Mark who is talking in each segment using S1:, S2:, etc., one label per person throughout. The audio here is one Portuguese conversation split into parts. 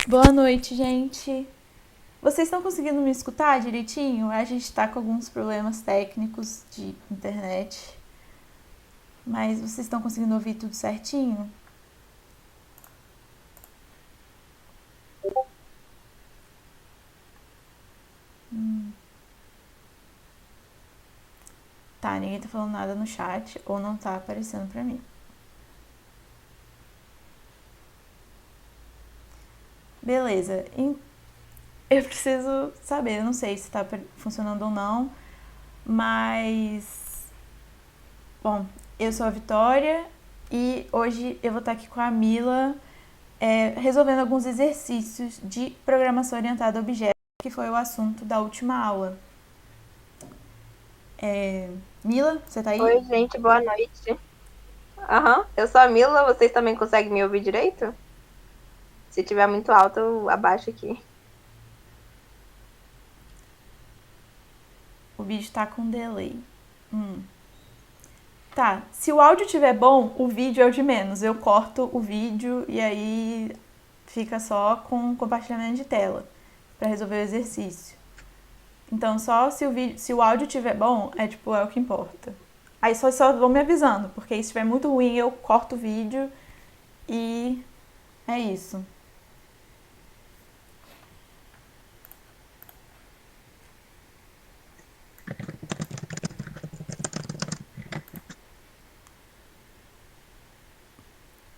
S1: Boa noite, gente. Vocês estão conseguindo me escutar direitinho? A gente está com alguns problemas técnicos de internet, mas vocês estão conseguindo ouvir tudo certinho? Tá, ninguém tá falando nada no chat ou não tá aparecendo pra mim. Beleza. Eu preciso saber, eu não sei se tá funcionando ou não, mas bom, eu sou a Vitória e hoje eu vou estar aqui com a Mila resolvendo alguns exercícios de programação orientada a objetos, que foi o assunto da última aula. Mila, você tá aí?
S2: Oi, gente, boa noite. Eu sou a Mila, vocês também conseguem me ouvir direito? Se tiver muito alto, eu abaixo aqui.
S1: O vídeo tá com delay. Tá, se o áudio estiver bom, o vídeo é o de menos. Eu corto o vídeo e aí fica só com compartilhamento de tela para resolver o exercício. Então, só se o áudio estiver bom, é o que importa. Aí só vão me avisando, porque se estiver muito ruim, eu corto o vídeo e é isso.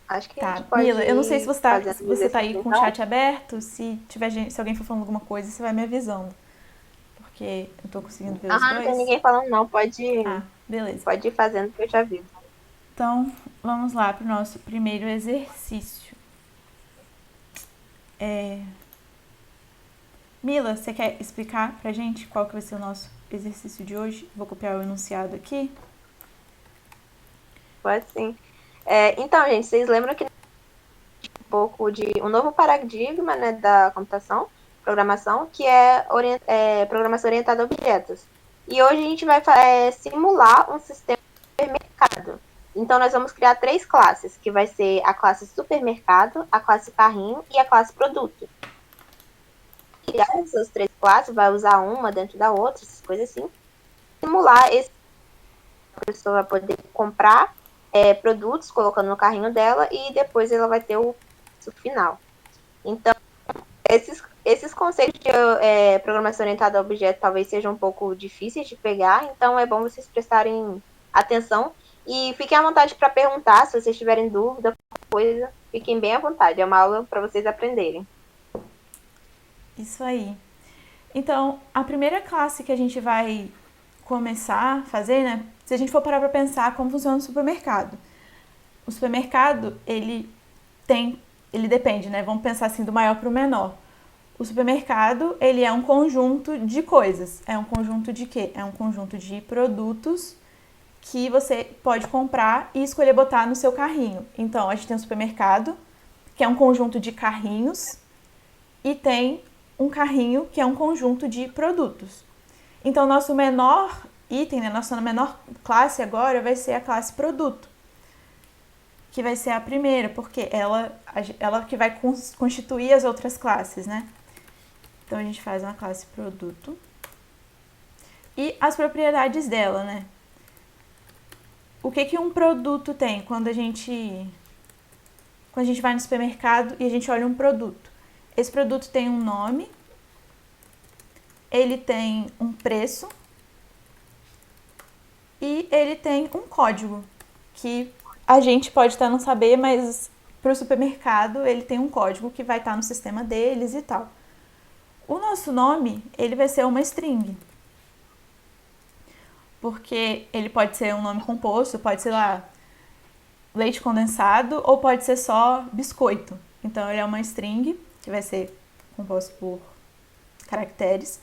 S2: Acho que a gente
S1: Tá,
S2: pode
S1: Mila, eu não sei
S2: ir fazendo
S1: se
S2: o
S1: você tá
S2: exercício
S1: aí com o
S2: então.
S1: chat aberto, se alguém for falando alguma coisa, você vai me avisando, porque eu tô conseguindo ver os
S2: Não tem
S1: dois.
S2: ninguém falando não,
S1: Ah, beleza.
S2: pode ir fazendo que eu te aviso.
S1: Então, vamos lá para o nosso primeiro exercício. Mila, você quer explicar pra gente qual que vai ser o nosso exercício de hoje? Vou copiar o enunciado aqui.
S2: Pode sim. Então, gente, vocês lembram que um pouco de um novo paradigma, né, da computação, programação, que é programação orientada a objetos. E hoje a gente vai simular um sistema de supermercado. Então, nós vamos criar três classes, que vai ser a classe supermercado, a classe carrinho e a classe produto. E essas três classes, vai usar uma dentro da outra, essas coisas assim. Simular esse, a pessoa vai poder comprar produtos colocando no carrinho dela e depois ela vai ter o final. Então, esses conceitos de programação orientada a objeto talvez sejam um pouco difíceis de pegar, então é bom vocês prestarem atenção e fiquem à vontade para perguntar, se vocês tiverem dúvida, coisa, fiquem bem à vontade, é uma aula para vocês aprenderem.
S1: Isso aí. Então, a primeira classe que a gente vai começar a fazer, né? Se a gente for parar para pensar como funciona o supermercado. O supermercado, ele depende, né? Vamos pensar assim do maior para o menor. O supermercado, ele é um conjunto de coisas. É um conjunto de quê? É um conjunto de produtos que você pode comprar e escolher botar no seu carrinho. Então, a gente tem um supermercado, que é um conjunto de carrinhos, e tem um carrinho, que é um conjunto de produtos. Então, nosso menor item, né, nossa menor classe agora vai ser a classe produto, que vai ser a primeira, porque ela que vai constituir as outras classes, né? Então, a gente faz uma classe produto e as propriedades dela, né? O que que um produto tem quando a gente vai no supermercado e a gente olha um produto? Esse produto tem um nome, ele tem um preço e ele tem um código que a gente pode até não saber, mas para o supermercado ele tem um código que vai estar no sistema deles e tal. O nosso nome, ele vai ser uma string, porque ele pode ser um nome composto, pode ser lá leite condensado ou pode ser só biscoito. Então ele é uma string que vai ser composto por caracteres.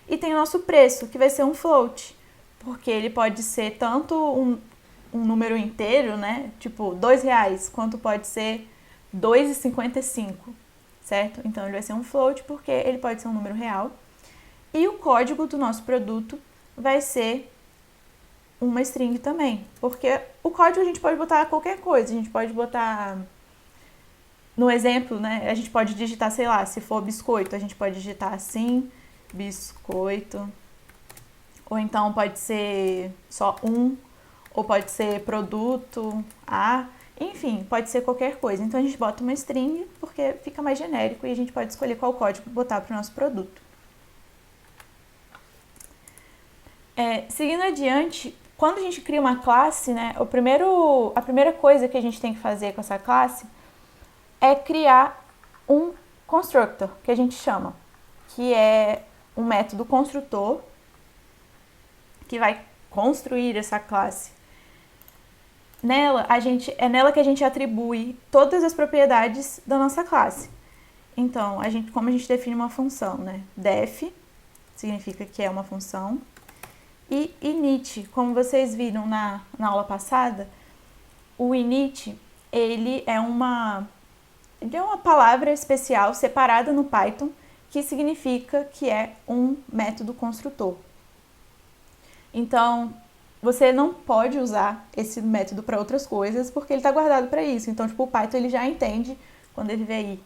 S1: E tem o nosso preço, que vai ser um float, porque ele pode ser tanto um número inteiro, né? Tipo, R$ 2, quanto pode ser 2,55, certo? Então ele vai ser um float porque ele pode ser um número real. E o código do nosso produto vai ser uma string também, porque o código a gente pode botar qualquer coisa, a gente pode botar no exemplo, né, a gente pode digitar, sei lá, se for biscoito, a gente pode digitar assim, biscoito. Ou então pode ser só ou pode ser produto A, enfim, pode ser qualquer coisa. Então a gente bota uma string porque fica mais genérico e a gente pode escolher qual código botar para o nosso produto. Seguindo adiante, quando a gente cria uma classe, né, a primeira coisa que a gente tem que fazer com essa classe é criar um constructor, que a gente chama, que é um método construtor que vai construir essa classe. É nela que a gente atribui todas as propriedades da nossa classe. Então, como a gente define uma função, né? Def significa que é uma função. E init, como vocês viram na aula passada, o init, ele é uma palavra especial separada no Python que significa que é um método construtor. Então, você não pode usar esse método para outras coisas porque ele está guardado para isso. Então, tipo, o Python ele já entende quando ele vê aí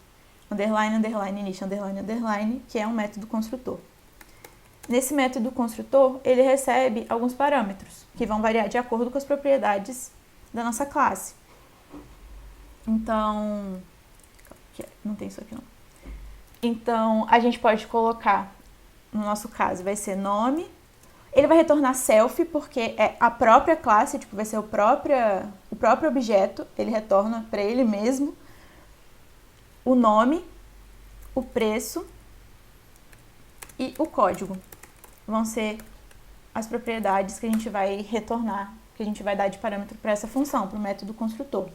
S1: underline, underline, init, underline, underline, que é um método construtor. Nesse método construtor, ele recebe alguns parâmetros que vão variar de acordo com as propriedades da nossa classe. Então, não tem isso aqui não. Então, a gente pode colocar, no nosso caso, vai ser nome. Ele vai retornar self, porque é a própria classe, tipo, vai ser o próprio objeto, ele retorna para ele mesmo o nome, o preço e o código. Vão ser as propriedades que a gente vai retornar, que a gente vai dar de parâmetro para essa função, para o método construtor.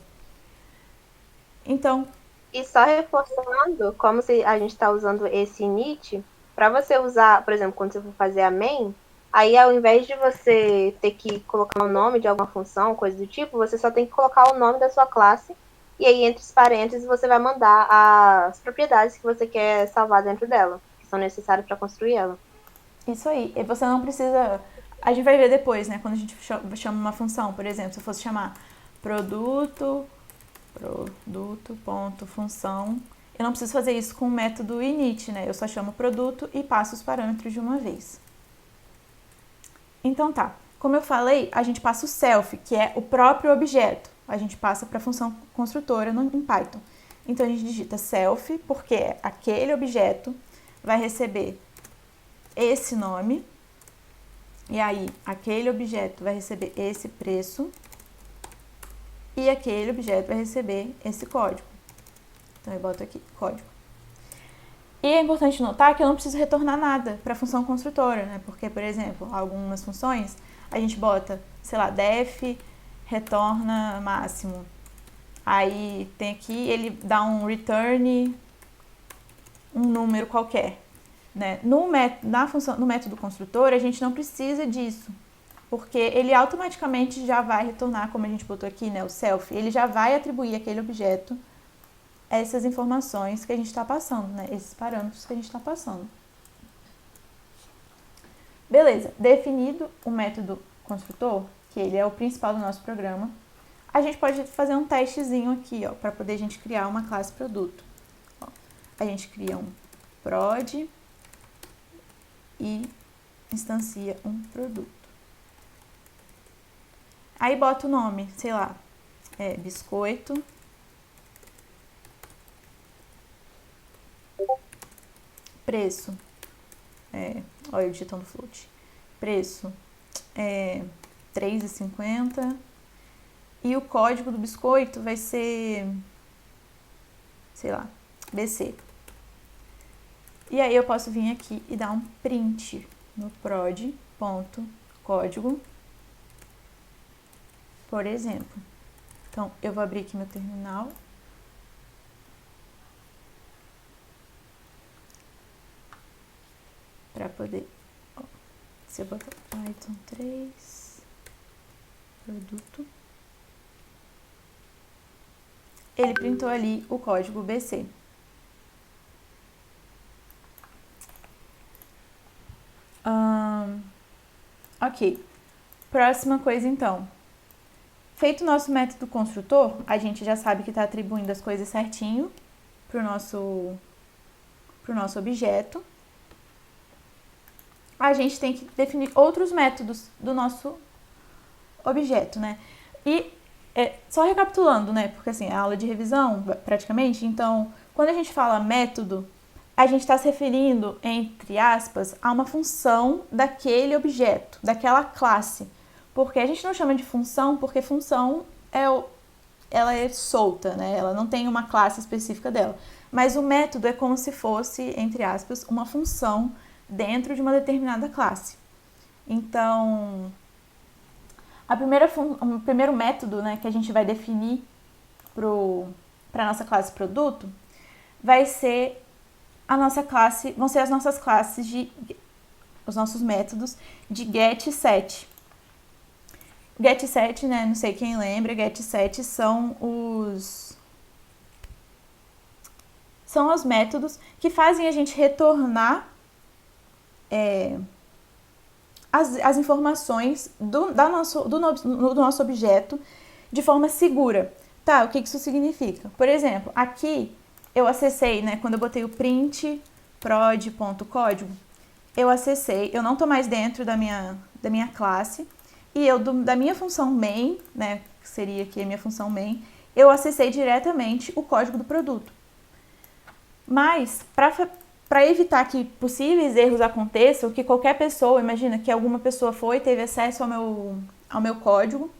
S1: Então...
S2: E só reforçando, como se a gente está usando esse init, para você usar, por exemplo, quando você for fazer a main, aí ao invés de você ter que colocar o nome de alguma função, coisa do tipo, você só tem que colocar o nome da sua classe, e aí entre os parênteses você vai mandar as propriedades que você quer salvar dentro dela, que são necessárias para construir ela.
S1: Isso aí, e você não precisa... A gente vai ver depois, né, quando a gente chama uma função, por exemplo, se eu fosse chamar produto.função, eu não preciso fazer isso com o método init, né, eu só chamo produto e passo os parâmetros de uma vez. Então tá, como eu falei, a gente passa o self, que é o próprio objeto, a gente passa para a função construtora em Python. Então a gente digita self, porque aquele objeto vai receber esse nome, e aí aquele objeto vai receber esse preço, e aquele objeto vai receber esse código. Então eu boto aqui, código. E é importante notar que eu não preciso retornar nada para a função construtora, né? Porque, por exemplo, algumas funções, a gente bota, sei lá, def retorna máximo. Aí tem aqui, ele dá um return, um número qualquer. Né? No método construtor, a gente não precisa disso, porque ele automaticamente já vai retornar, como a gente botou aqui, né, o self, ele já vai atribuir àquele objeto essas informações que a gente está passando, né, esses parâmetros que a gente está passando. Beleza, definido o método construtor, que ele é o principal do nosso programa, a gente pode fazer um testezinho aqui, ó, para poder a gente criar uma classe produto. Ó, a gente cria um prod e instancia um produto. Aí bota o nome, sei lá, biscoito. Preço, olha eu digitando float. Preço é R$3,50. E o código do biscoito vai ser, sei lá, BC. E aí eu posso vir aqui e dar um print no prod.código, por exemplo. Então, eu vou abrir aqui meu terminal. Para poder, se eu botar Python 3, produto, ele printou ali o código BC. Ok, próxima coisa então. Feito o nosso método construtor, a gente já sabe que está atribuindo as coisas certinho para o nosso objeto, a gente tem que definir outros métodos do nosso objeto, né? E só recapitulando, né? Porque assim, é aula de revisão, praticamente. Então, quando a gente fala método, a gente está se referindo, entre aspas, a uma função daquele objeto, daquela classe. Porque a gente não chama de função, porque função ela é solta, né? Ela não tem uma classe específica dela. Mas o método é como se fosse, entre aspas, uma função dentro de uma determinada classe. Então, o primeiro método, né, que a gente vai definir para a nossa classe produto vai ser vão ser as nossas classes os nossos métodos de get e set. Get e set, né, não sei quem lembra, get e set são os métodos que fazem a gente retornar as informações do nosso objeto de forma segura. Tá, o que isso significa? Por exemplo, aqui eu acessei, né, quando eu botei o print prod.código, eu acessei, eu não estou mais dentro da minha classe, e da minha função main, né, que seria aqui a minha função main, eu acessei diretamente o código do produto. Mas, para evitar que possíveis erros aconteçam, que qualquer pessoa, imagina que alguma pessoa teve acesso ao meu código,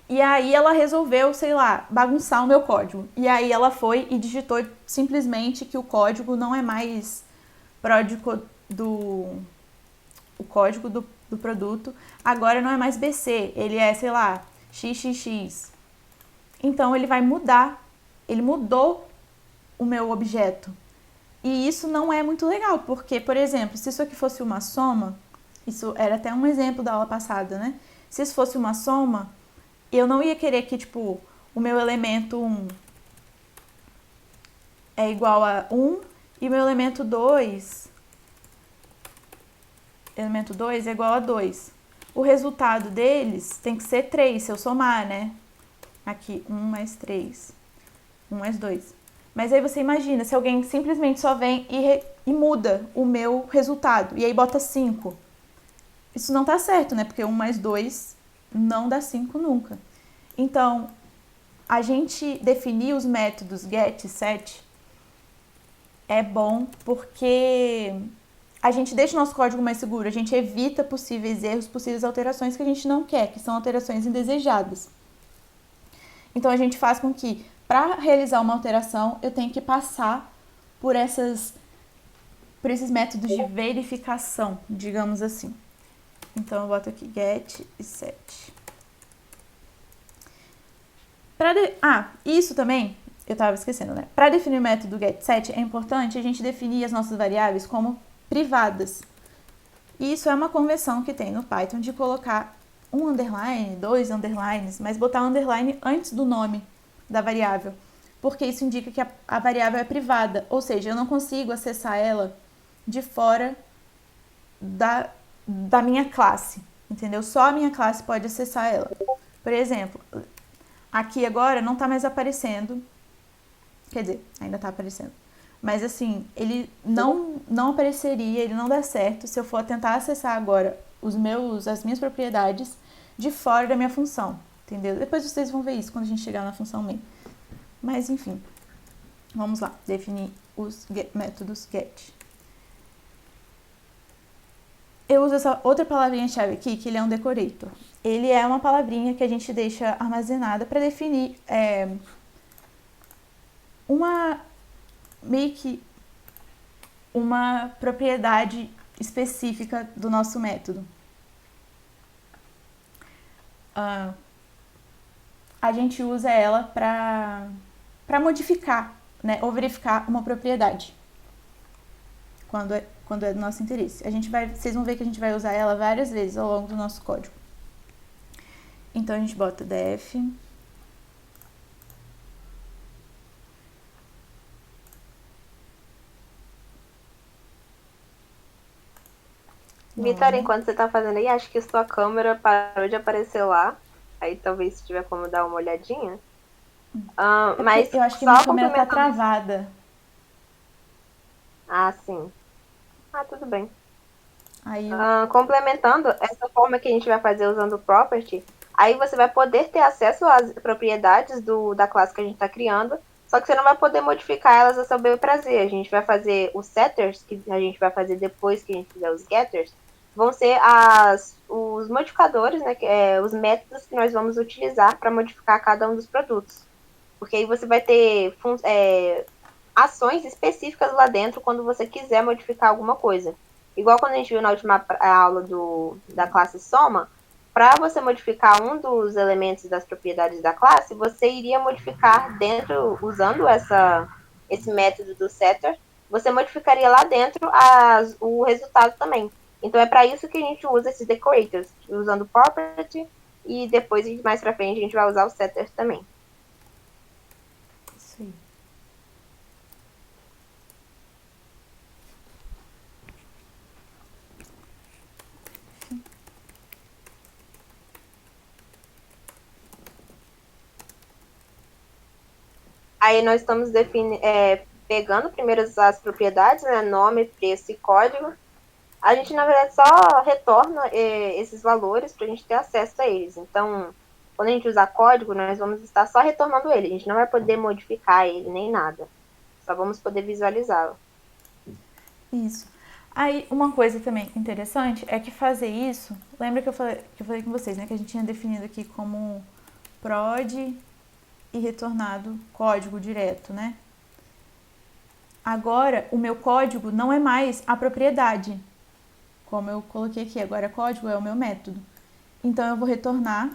S1: e aí ela resolveu, sei lá, bagunçar o meu código. E aí ela foi e digitou simplesmente que o código não é mais o código do produto, agora não é mais BC, ele é, sei lá, XXX. Então ele vai mudar, ele mudou o meu objeto. E isso não é muito legal, porque, por exemplo, se isso aqui fosse uma soma, isso era até um exemplo da aula passada, né? Se isso fosse uma soma, eu não ia querer que, tipo, o meu elemento 1 é igual a 1 e o meu elemento 2 é igual a 2. O resultado deles tem que ser 3, se eu somar, né? Aqui, 1 mais 3, 1 mais 2. Mas aí você imagina, se alguém simplesmente só vem e muda o meu resultado, e aí bota 5. Isso não tá certo, né? Porque 1 mais 2 não dá 5 nunca. Então, a gente definir os métodos get e set é bom porque a gente deixa o nosso código mais seguro, a gente evita possíveis erros, possíveis alterações que a gente não quer, que são alterações indesejadas. Então, a gente faz com que, para realizar uma alteração, eu tenho que passar por esses métodos de verificação, digamos assim. Então, eu boto aqui get e set. Isso também, eu estava esquecendo, né? Para definir o método getSet, é importante a gente definir as nossas variáveis como privadas. E isso é uma convenção que tem no Python de colocar um underline, 2 underlines, mas botar underline antes do nome da variável, porque isso indica que a variável é privada, ou seja, eu não consigo acessar ela de fora da minha classe, entendeu? Só a minha classe pode acessar ela. Por exemplo, aqui agora não está mais aparecendo, quer dizer, ainda está aparecendo, mas assim, ele não apareceria, ele não dá certo se eu for tentar acessar agora as minhas propriedades de fora da minha função, entendeu? Depois vocês vão ver isso quando a gente chegar na função main. Mas enfim, vamos lá, definir os métodos get. Eu uso essa outra palavrinha-chave aqui, que ele é um decorator. Ele é uma palavrinha que a gente deixa armazenada para definir meio que uma propriedade específica do nosso método. A gente usa ela para modificar, né, ou verificar uma propriedade quando é do nosso interesse. Vocês vão ver que a gente vai usar ela várias vezes ao longo do nosso código. Então a gente bota def
S2: Vitor, enquanto você tá fazendo aí, acho que sua câmera parou de aparecer lá. Aí talvez se tiver como dar uma olhadinha.
S1: É porque
S2: Mas
S1: eu acho que minha
S2: só
S1: câmera tá
S2: complementando.
S1: travada.
S2: Ah, sim. Ah, tudo bem.
S1: Aí eu.
S2: Complementando essa forma que a gente vai fazer usando o property, aí você vai poder ter acesso às propriedades da classe que a gente está criando, só que você não vai poder modificar elas a seu bel prazer. A gente vai fazer os setters, que a gente vai fazer depois que a gente fizer os getters, vão ser os modificadores, né, os métodos que nós vamos utilizar para modificar cada um dos produtos. Porque aí você vai ter ações específicas lá dentro quando você quiser modificar alguma coisa. Igual quando a gente viu na última aula da classe soma, para você modificar um dos elementos das propriedades da classe, você iria modificar dentro, usando esse método do setter, você modificaria lá dentro o resultado também. Então é para isso que a gente usa esses decorators, usando property, e depois, mais para frente, a gente vai usar os setters também.
S1: Isso aí.
S2: Aí nós estamos pegando primeiro as propriedades, né, nome, preço e código. A gente, na verdade, só retorna esses valores para a gente ter acesso a eles. Então, quando a gente usar código, nós vamos estar só retornando ele. A gente não vai poder modificar ele nem nada. Só vamos poder visualizá-lo.
S1: Isso. Aí, uma coisa também interessante é que fazer isso. Lembra que eu falei com vocês, né? Que a gente tinha definido aqui como prod e retornado código direto, né? Agora, o meu código não é mais a propriedade, como eu coloquei aqui. Agora, código é o meu método. Então, eu vou retornar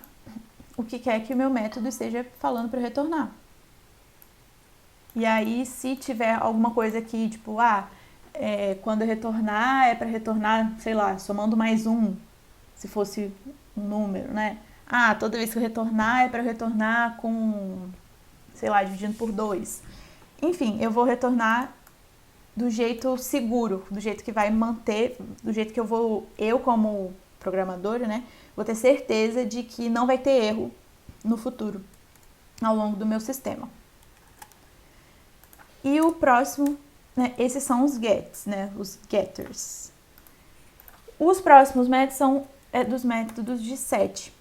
S1: o que quer que o meu método esteja falando para retornar. E aí, se tiver alguma coisa aqui, tipo, quando eu retornar, é para retornar, sei lá, somando mais um, se fosse um número, né? Toda vez que eu retornar, é para retornar com, sei lá, dividindo por 2. Enfim, eu vou retornar do jeito seguro, do jeito que vai manter, do jeito que eu como programadora, né, vou ter certeza de que não vai ter erro no futuro, ao longo do meu sistema. E o próximo, né, esses são os gets, né, os getters. Os próximos métodos são dos métodos de set.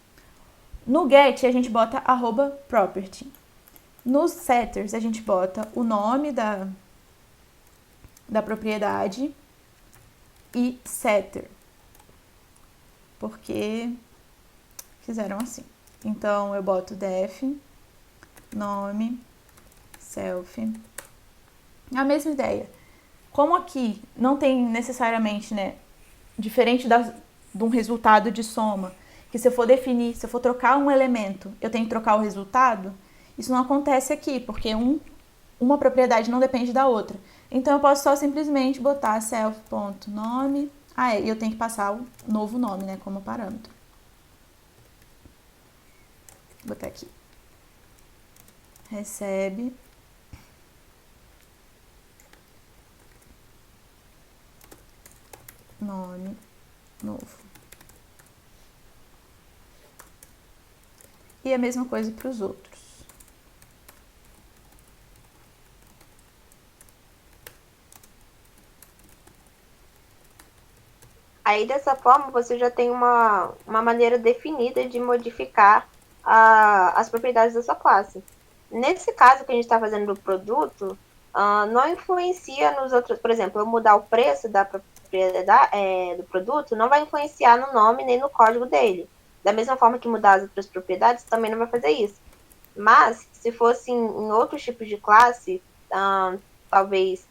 S1: No get a gente bota @property. Nos setters a gente bota o nome da propriedade e setter, porque fizeram assim. Então eu boto def, nome, self. A mesma ideia. Como aqui não tem necessariamente, né, diferente de um resultado de soma, que se eu for definir, se eu for trocar um elemento, eu tenho que trocar o resultado, isso não acontece aqui, porque uma propriedade não depende da outra. Então eu posso só simplesmente botar self.nome, e eu tenho que passar o novo nome, né, como parâmetro. Vou botar aqui. Recebe nome novo. E a mesma coisa para os outros.
S2: Aí, dessa forma, você já tem uma maneira definida de modificar as propriedades da sua classe. Nesse caso que a gente está fazendo do produto, não influencia nos outros. Por exemplo, eu mudar o preço da propriedade do produto não vai influenciar no nome nem no código dele. Da mesma forma que mudar as outras propriedades também não vai fazer isso. Mas, se fosse em outros tipos de classe, talvez,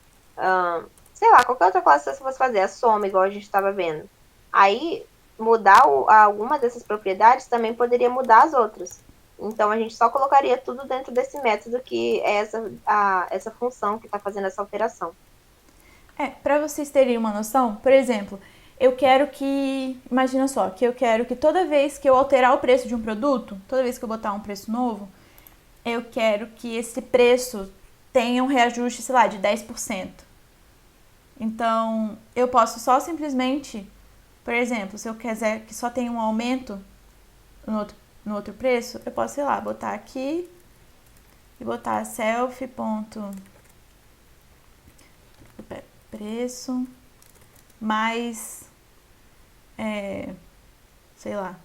S2: sei lá, qualquer outra classe que você fosse fazer, a soma, igual a gente estava vendo. Aí, mudar alguma dessas propriedades também poderia mudar as outras. Então, a gente só colocaria tudo dentro desse método que é essa função que está fazendo essa alteração.
S1: Para vocês terem uma noção, por exemplo, eu quero imagina só, que eu quero que toda vez que eu alterar o preço de um produto, toda vez que eu botar um preço novo, eu quero que esse preço tenha um reajuste, sei lá, de 10%. Então, eu posso só simplesmente, por exemplo, se eu quiser que só tenha um aumento no outro preço, eu posso, sei lá, botar aqui e botar preço mais, sei lá,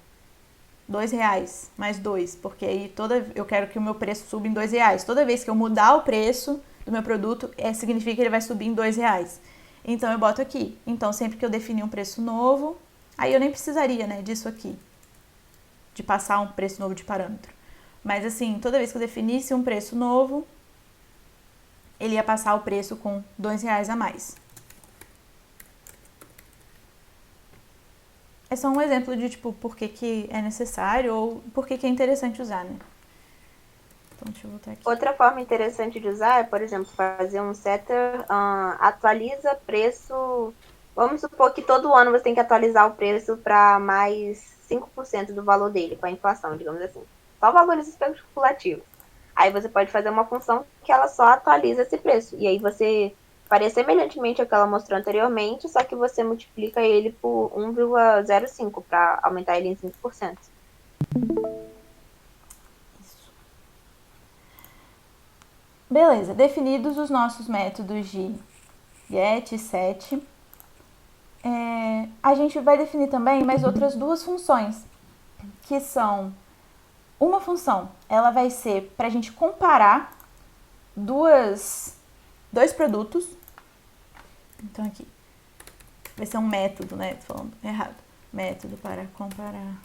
S1: R$2 mais 2, porque aí eu quero que o meu preço suba em R$2. Toda vez que eu mudar o preço do meu produto, significa que ele vai subir em R$2. Então eu boto aqui. Então sempre que eu definir um preço novo, aí eu nem precisaria, né, disso aqui, de passar um preço novo de parâmetro. Mas assim, toda vez que eu definisse um preço novo, ele ia passar o preço com R$2 a mais. É só um exemplo de, tipo, por que é necessário ou por que é interessante usar, né? Então, deixa eu voltar aqui.
S2: Outra forma interessante de usar é, por exemplo, fazer um setter, atualiza preço. Vamos supor que todo ano você tem que atualizar o preço para mais 5% do valor dele, com a inflação, digamos assim. Só valores especulativos. Aí você pode fazer uma função que ela só atualiza esse preço. E aí você faria semelhantemente ao que ela mostrou anteriormente, só que você multiplica ele por 1,05 para aumentar ele em 5%.
S1: Beleza, definidos os nossos métodos de get e set, a gente vai definir também mais outras duas funções, que são uma função, ela vai ser para a gente comparar dois produtos. Então aqui vai ser um método, né? Tô falando errado. Método para comparar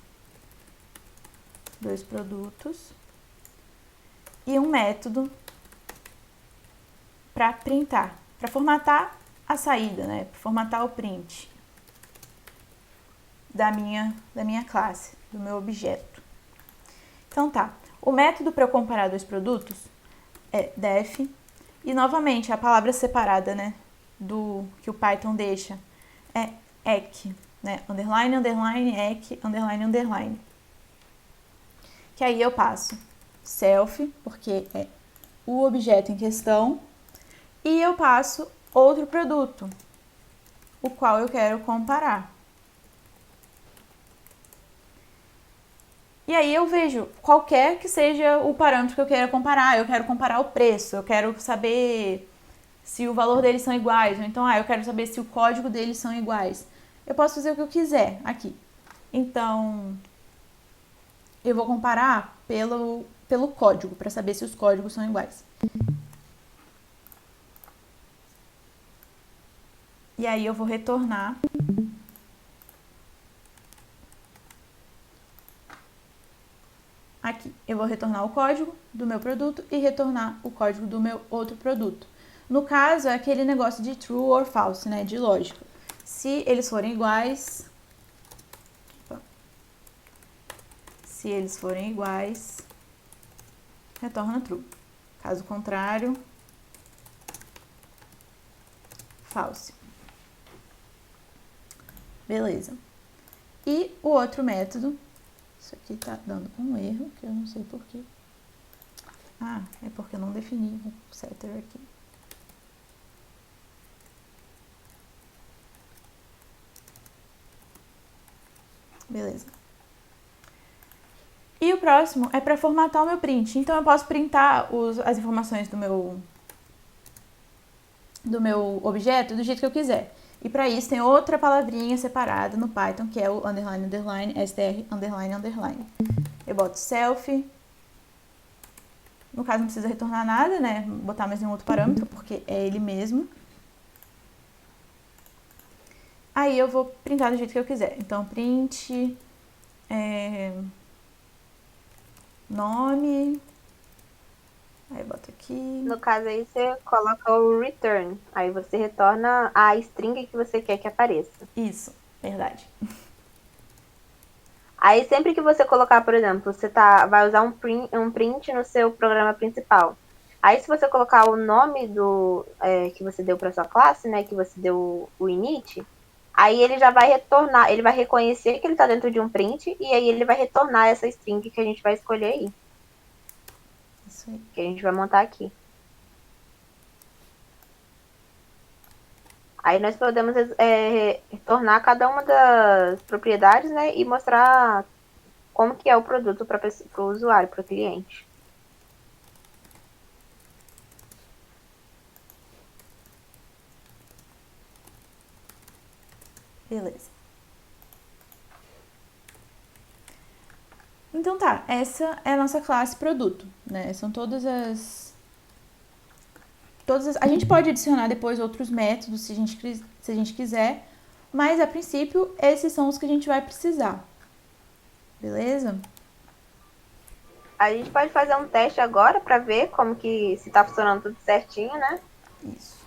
S1: dois produtos. E um método para printar, para formatar a saída, né? Para formatar o print da minha classe, do meu objeto. Então tá, o método para eu comparar dois produtos é def, e novamente a palavra separada, né, do que o Python deixa é ec, né, underline, underline, ec, underline, underline. Que aí eu passo self, porque é o objeto em questão, e eu passo outro produto, o qual eu quero comparar. E aí eu vejo qualquer que seja o parâmetro que eu queira comparar. Eu quero comparar o preço, eu quero saber se o valor deles são iguais, ou então eu quero saber se o código deles são iguais. Eu posso fazer o que eu quiser aqui. Então, eu vou comparar pelo código, para saber se os códigos são iguais. E aí eu vou retornar aqui. Eu vou retornar o código do meu produto e retornar o código do meu outro produto. No caso, é aquele negócio de true or false, né? De lógica. Se eles forem iguais... Se eles forem iguais, retorna true. Caso contrário, false. Beleza. E o outro método, isso aqui tá dando um erro, que eu não sei porquê. Ah, é porque eu não defini o setter aqui. Beleza. E o próximo é para formatar o meu print. Então eu posso printar as informações do meu objeto do jeito que eu quiser. E para isso tem outra palavrinha separada no Python, que é o underline, underline, str, underline, underline. Eu boto self. No caso não precisa retornar nada, né? Vou botar mais nenhum outro parâmetro, porque é ele mesmo. Aí eu vou printar do jeito que eu quiser. Então, print... nome... Aí eu boto aqui...
S2: No caso aí, você coloca o return. Aí você retorna a string que você quer que apareça.
S1: Isso, verdade.
S2: Aí sempre que você colocar, por exemplo, você vai usar um print no seu programa principal. Aí se você colocar o nome que você deu para sua classe, né, que você deu o init, aí ele já vai retornar, ele vai reconhecer que ele está dentro de um print e aí ele vai retornar essa string que a gente vai escolher aí.
S1: Isso aí.
S2: Que a gente vai montar aqui. Aí nós podemos retornar cada uma das propriedades, né, e mostrar como que é o produto para o usuário, para o cliente.
S1: Beleza. Então tá, essa é a nossa classe produto, né? São todas as... A gente pode adicionar depois outros métodos se a gente quiser, mas a princípio esses são os que a gente vai precisar. Beleza?
S2: A gente pode fazer um teste agora para ver como que se está funcionando tudo certinho, né?
S1: Isso.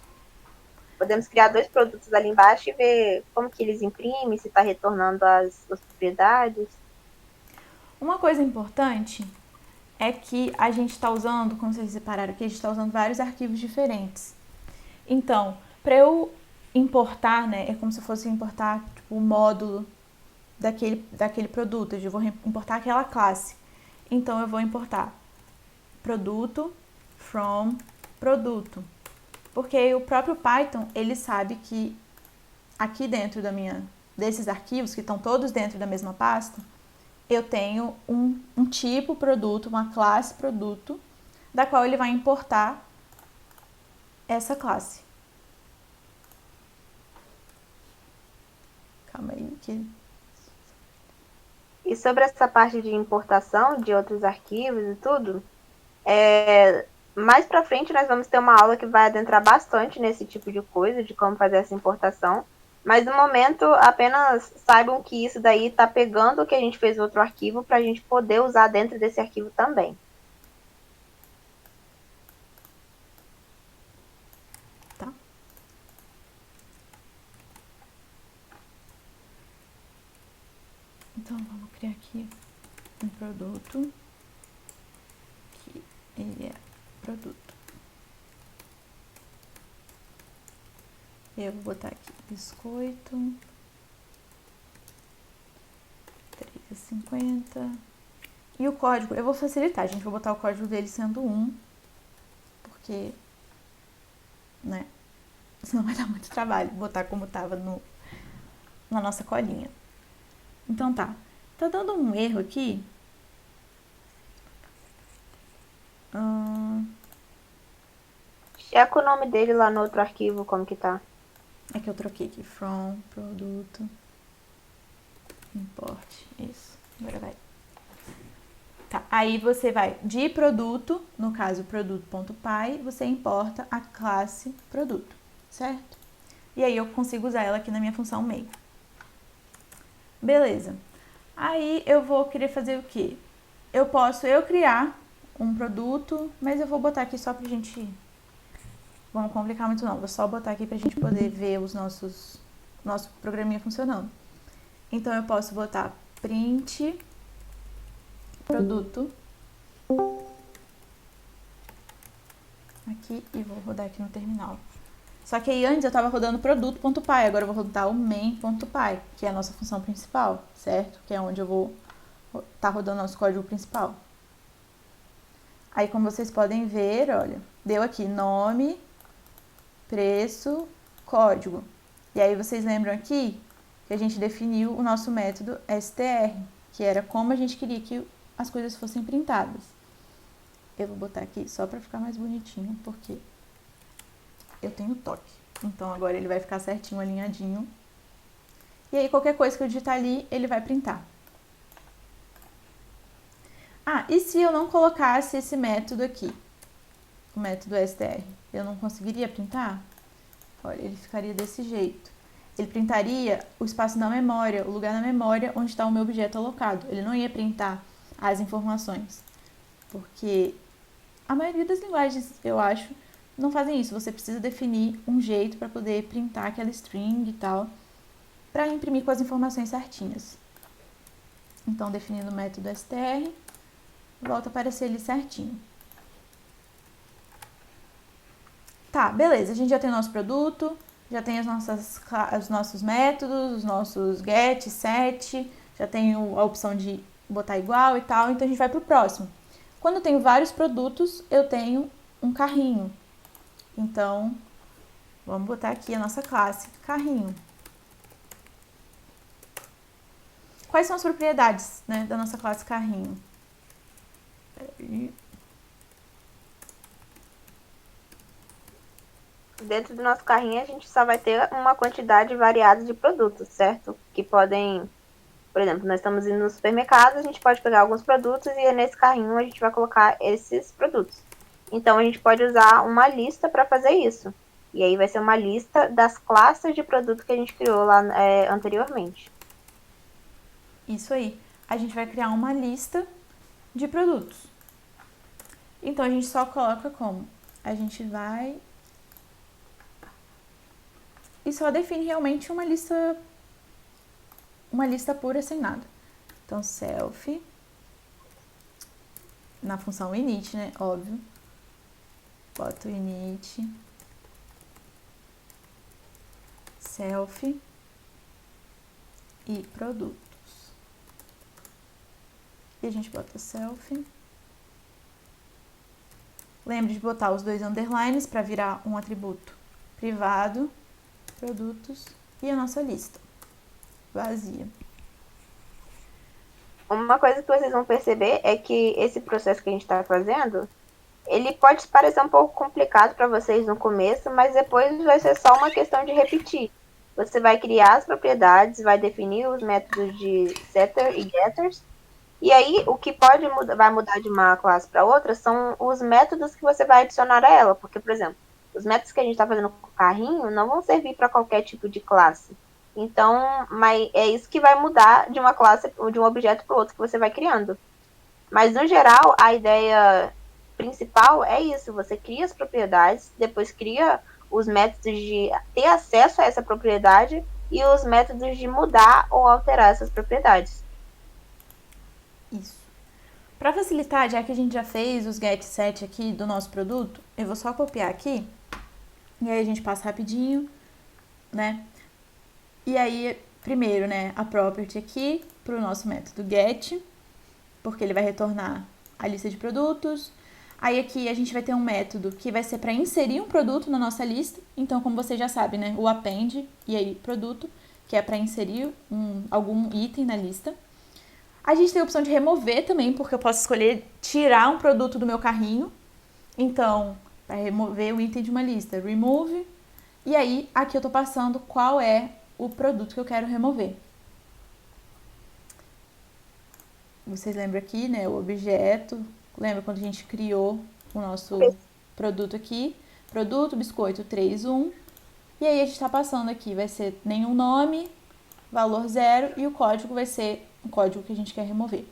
S2: Podemos criar 2 produtos ali embaixo e ver como que eles imprimem, se está retornando as propriedades.
S1: Uma coisa importante é que a gente está usando, como vocês separaram aqui, a gente está usando vários arquivos diferentes. Então, para eu importar, né, é como se fosse importar tipo, o módulo daquele produto. Eu vou importar aquela classe. Então, eu vou importar produto from produto. Porque o próprio Python, ele sabe que aqui dentro desses arquivos, que estão todos dentro da mesma pasta, eu tenho um tipo produto, uma classe produto, da qual ele vai importar essa classe. Calma aí, que...
S2: E sobre essa parte de importação de outros arquivos e tudo, mais para frente nós vamos ter uma aula que vai adentrar bastante nesse tipo de coisa, de como fazer essa importação. Mas no momento, apenas saibam que isso daí está pegando o que a gente fez no outro arquivo para a gente poder usar dentro desse arquivo também.
S1: Tá. Então, vamos criar aqui um produto, que ele é produto. Eu vou botar aqui biscoito, 3,50. E o código, eu vou facilitar, gente. Vou botar o código dele sendo 1, porque, né, senão vai dar muito trabalho botar como tava na nossa colinha. Então tá, tá dando um erro aqui.
S2: Checa o nome dele lá no outro arquivo, como que tá.
S1: É que eu troquei aqui, from, produto, import, isso, agora vai. Tá, aí você vai de produto, no caso produto.py, você importa a classe produto, certo? E aí eu consigo usar ela aqui na minha função main. Beleza. Aí eu vou querer fazer o quê? Eu posso criar um produto, mas eu vou botar aqui só pra gente... Vamos complicar muito não, vou só botar aqui pra gente poder ver nosso programinha funcionando. Então eu posso botar print produto aqui e vou rodar aqui no terminal. Só que aí antes eu estava rodando produto.py, agora eu vou rodar o main.py, que é a nossa função principal, certo? Que é onde eu vou estar rodando nosso código principal. Aí como vocês podem ver, olha, deu aqui nome, preço, código. E aí vocês lembram aqui que a gente definiu o nosso método str, que era como a gente queria que as coisas fossem printadas. Eu vou botar aqui só para ficar mais bonitinho, porque eu tenho toque. Então agora ele vai ficar certinho, alinhadinho. E aí qualquer coisa que eu digitar ali, ele vai printar. Ah, e se eu não colocasse esse método aqui? O método str, eu não conseguiria printar? Olha, ele ficaria desse jeito. Ele printaria o espaço da memória, o lugar na memória onde está o meu objeto alocado. Ele não ia printar as informações. Porque a maioria das linguagens, eu acho, não fazem isso. Você precisa definir um jeito para poder printar aquela string e tal, para imprimir com as informações certinhas. Então, definindo o método str, volta a aparecer ali certinho. Tá, beleza, a gente já tem o nosso produto, já tem os nossos métodos, os nossos get, set, já tem a opção de botar igual e tal, então a gente vai pro próximo. Quando eu tenho vários produtos, eu tenho um carrinho. Então, vamos botar aqui a nossa classe, carrinho. Quais são as propriedades, né, da nossa classe carrinho?
S2: dentro do nosso carrinho a gente só vai ter uma quantidade variada de produtos, certo? Que podem, por exemplo, nós estamos indo no supermercado, a gente pode pegar alguns produtos e nesse carrinho a gente vai colocar esses produtos. Então a gente pode usar uma lista para fazer isso. E aí vai ser uma lista das classes de produto que a gente criou lá anteriormente.
S1: Isso aí. A gente vai criar uma lista de produtos. Então a gente só coloca como? A gente vai e só define realmente uma lista pura sem nada. Então self na função init, né? Óbvio. Boto init self e produtos. E a gente bota self. Lembre de botar os 2 underlines para virar um atributo privado, produtos e a nossa lista vazia.
S2: Uma coisa que vocês vão perceber é que esse processo que a gente está fazendo, ele pode parecer um pouco complicado para vocês no começo, mas depois vai ser só uma questão de repetir. Você vai criar as propriedades, vai definir os métodos de setter e getters, e aí o que vai mudar de uma classe para outra são os métodos que você vai adicionar a ela, porque, por exemplo, os métodos que a gente está fazendo com o carrinho não vão servir para qualquer tipo de classe. Então, mas é isso que vai mudar de uma classe, de um objeto para o outro que você vai criando. Mas, no geral, a ideia principal é isso. Você cria as propriedades, depois cria os métodos de ter acesso a essa propriedade e os métodos de mudar ou alterar essas propriedades.
S1: Isso. Para facilitar, já que a gente já fez os get set aqui do nosso produto, eu vou só copiar aqui. E aí a gente passa rapidinho, né? E aí, primeiro, né, a property aqui para o nosso método get, porque ele vai retornar a lista de produtos. Aí aqui a gente vai ter um método que vai ser para inserir um produto na nossa lista. Então, como você já sabe, né, o append e aí produto, que é para inserir algum item na lista. A gente tem a opção de remover também, porque eu posso escolher tirar um produto do meu carrinho. Então, para remover o item de uma lista, remove. E aí, aqui eu estou passando qual é o produto que eu quero remover. Vocês lembram aqui, né, o objeto. Lembra quando a gente criou o nosso produto aqui? Produto, biscoito 3.1. E aí a gente está passando aqui, vai ser nenhum nome, valor 0 e o código vai ser o código que a gente quer remover.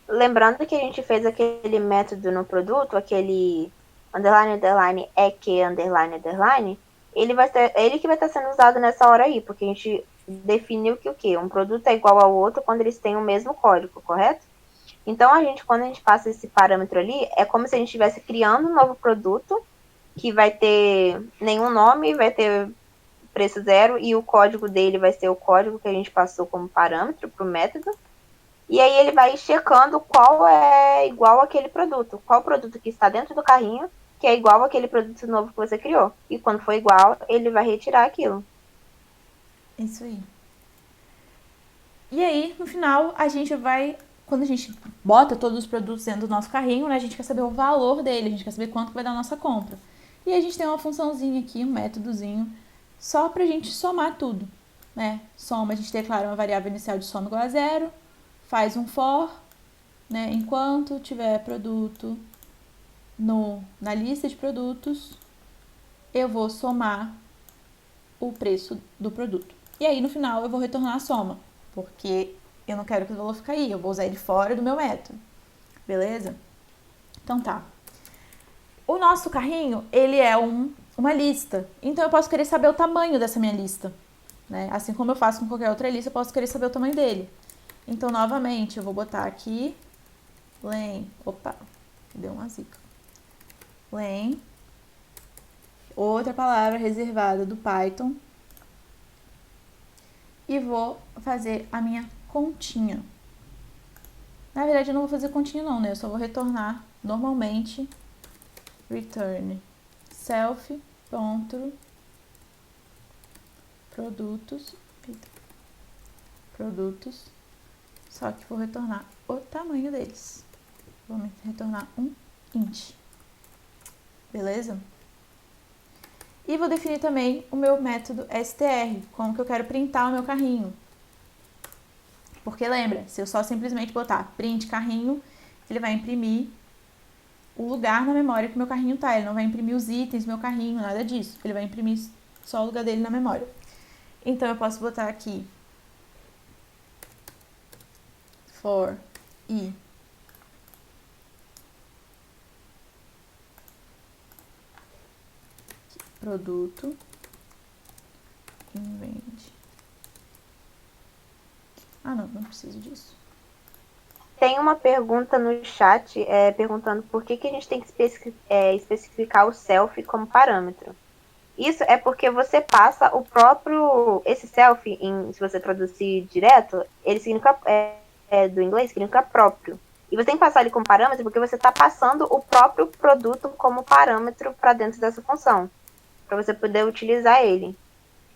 S2: Lembrando que a gente fez aquele método no produto, aquele underline, underline, underline, underline, ele que vai estar sendo usado nessa hora aí, porque a gente definiu que o quê? Um produto é igual ao outro quando eles têm o mesmo código, correto? Então, quando a gente passa esse parâmetro ali, é como se a gente estivesse criando um novo produto, que vai ter nenhum nome, vai ter preço 0, e o código dele vai ser o código que a gente passou como parâmetro para o método. E aí ele vai checando qual é igual àquele produto, qual produto que está dentro do carrinho, que é igual àquele produto novo que você criou. E quando for igual, ele vai retirar aquilo.
S1: Isso aí. E aí, no final, a gente vai... Quando a gente bota todos os produtos dentro do nosso carrinho, né, a gente quer saber o valor dele, a gente quer saber quanto vai dar a nossa compra. E a gente tem uma funçãozinha aqui, um métodozinho, só pra gente somar tudo, né? Soma, a gente declara uma variável inicial de soma igual a 0, faz um for, né, enquanto tiver produto na lista de produtos, eu vou somar o preço do produto. E aí, no final, eu vou retornar a soma, porque eu não quero que o valor fique aí, eu vou usar ele fora do meu método. Beleza? Então tá. O nosso carrinho, ele é uma lista. Então eu posso querer saber o tamanho dessa minha lista, né? Assim como eu faço com qualquer outra lista, eu posso querer saber o tamanho dele. Então, novamente, eu vou botar aqui len. Opa, deu uma zica. Len. Outra palavra reservada do Python. E vou fazer a minha continha. Na verdade, eu não vou fazer continha não, né? Eu só vou retornar normalmente return self ponto produtos, só que vou retornar o tamanho deles. Vou retornar um int. Beleza? E vou definir também o meu método str, como que eu quero printar o meu carrinho. Porque lembra, se eu só simplesmente botar print carrinho, ele vai imprimir o lugar na memória que o meu carrinho tá. Ele não vai imprimir os itens do meu carrinho, nada disso. Ele vai imprimir só o lugar dele na memória. Então eu posso botar aqui for i produto invent. Ah, não preciso disso.
S2: Tem uma pergunta no chat perguntando por que a gente tem que especificar o self como parâmetro. Isso é porque você passa o próprio... Esse self, se você traduzir direto, ele significa... do inglês, significa próprio. E você tem que passar ele como parâmetro porque você está passando o próprio produto como parâmetro para dentro dessa função, para você poder utilizar ele.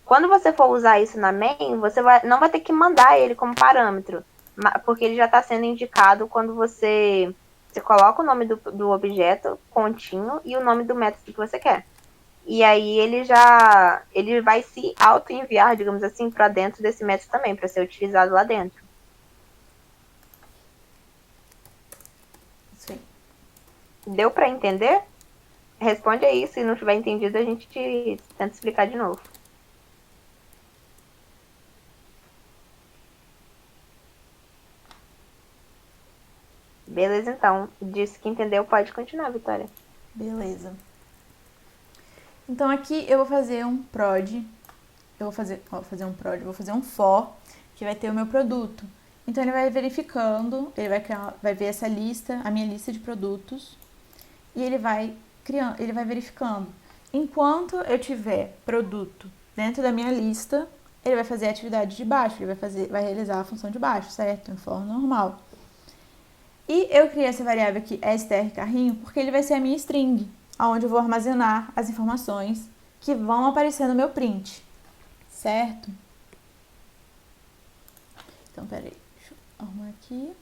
S2: Quando você for usar isso na main, você não vai ter que mandar ele como parâmetro, porque ele já está sendo indicado quando você coloca o nome do objeto, pontinho, e o nome do método que você quer. E aí ele vai se auto-enviar, digamos assim, para dentro desse método também, para ser utilizado lá dentro.
S1: Sim.
S2: Deu para entender? Responde aí, se não tiver entendido, a gente tenta explicar de novo. Beleza, então. Disse que entendeu, pode continuar, Vitória.
S1: Beleza. Então aqui eu vou fazer um prod. Eu vou fazer um for, que vai ter o meu produto. Então ele vai verificando, vai ver essa lista, a minha lista de produtos, e ele vai verificando. Enquanto eu tiver produto dentro da minha lista, ele vai fazer a atividade de baixo, ele vai realizar a função de baixo, certo? Em forma normal. E eu criei essa variável aqui, str carrinho, porque ele vai ser a minha string, onde eu vou armazenar as informações que vão aparecer no meu print, certo? Então, peraí, deixa eu arrumar aqui.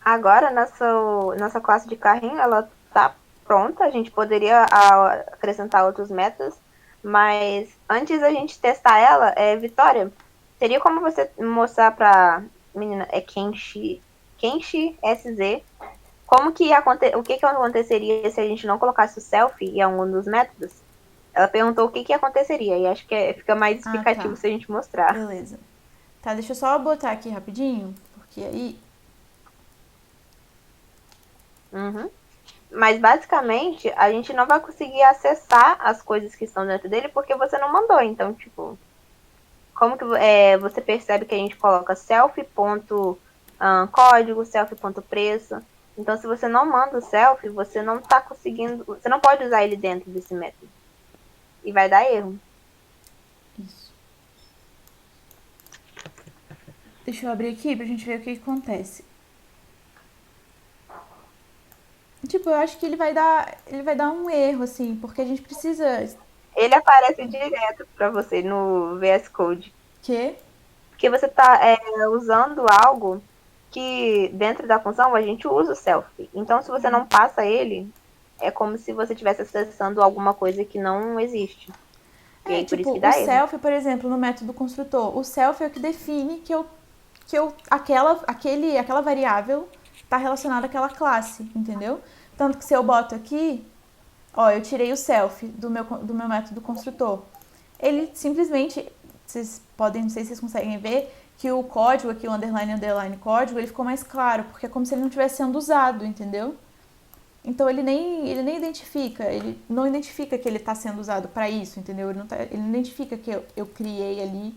S2: Agora, nossa classe de carrinho, ela tá pronta. A gente poderia acrescentar outros métodos, mas antes da gente testar ela, Vitória, teria como você mostrar pra menina, Kenshi SZ, o que aconteceria se a gente não colocasse o self em algum dos métodos? Ela perguntou o que aconteceria, e acho que fica mais explicativo
S1: tá.
S2: se a gente mostrar.
S1: Beleza. Tá, deixa eu só botar aqui rapidinho, porque aí...
S2: Uhum. Mas basicamente a gente não vai conseguir acessar as coisas que estão dentro dele porque você não mandou. Então, tipo, como que você percebe que a gente coloca self.código, self.preço? Então, se você não manda o self, você não tá conseguindo, você não pode usar ele dentro desse método. E vai dar erro.
S1: Isso. Deixa eu abrir aqui pra gente ver o que acontece. Tipo, eu acho que ele vai dar um erro, assim, porque a gente precisa...
S2: Ele aparece direto para você no VS Code.
S1: Que?
S2: Porque você está usando algo que dentro da função a gente usa o self. Então, se você não passa ele, é como se você estivesse acessando alguma coisa que não existe. E aí, por isso que
S1: o
S2: dá erro.
S1: self, por exemplo, no método construtor, o self é o que define que aquela variável está relacionada àquela classe, entendeu? Tanto que se eu boto aqui, ó, eu tirei o self do meu método construtor. Ele simplesmente, vocês podem, não sei se vocês conseguem ver, que o código aqui, o underline código, ele ficou mais claro, porque é como se ele não estivesse sendo usado, entendeu? Então ele nem identifica, ele não identifica que ele está sendo usado para isso, entendeu? Ele não identifica que eu criei ali,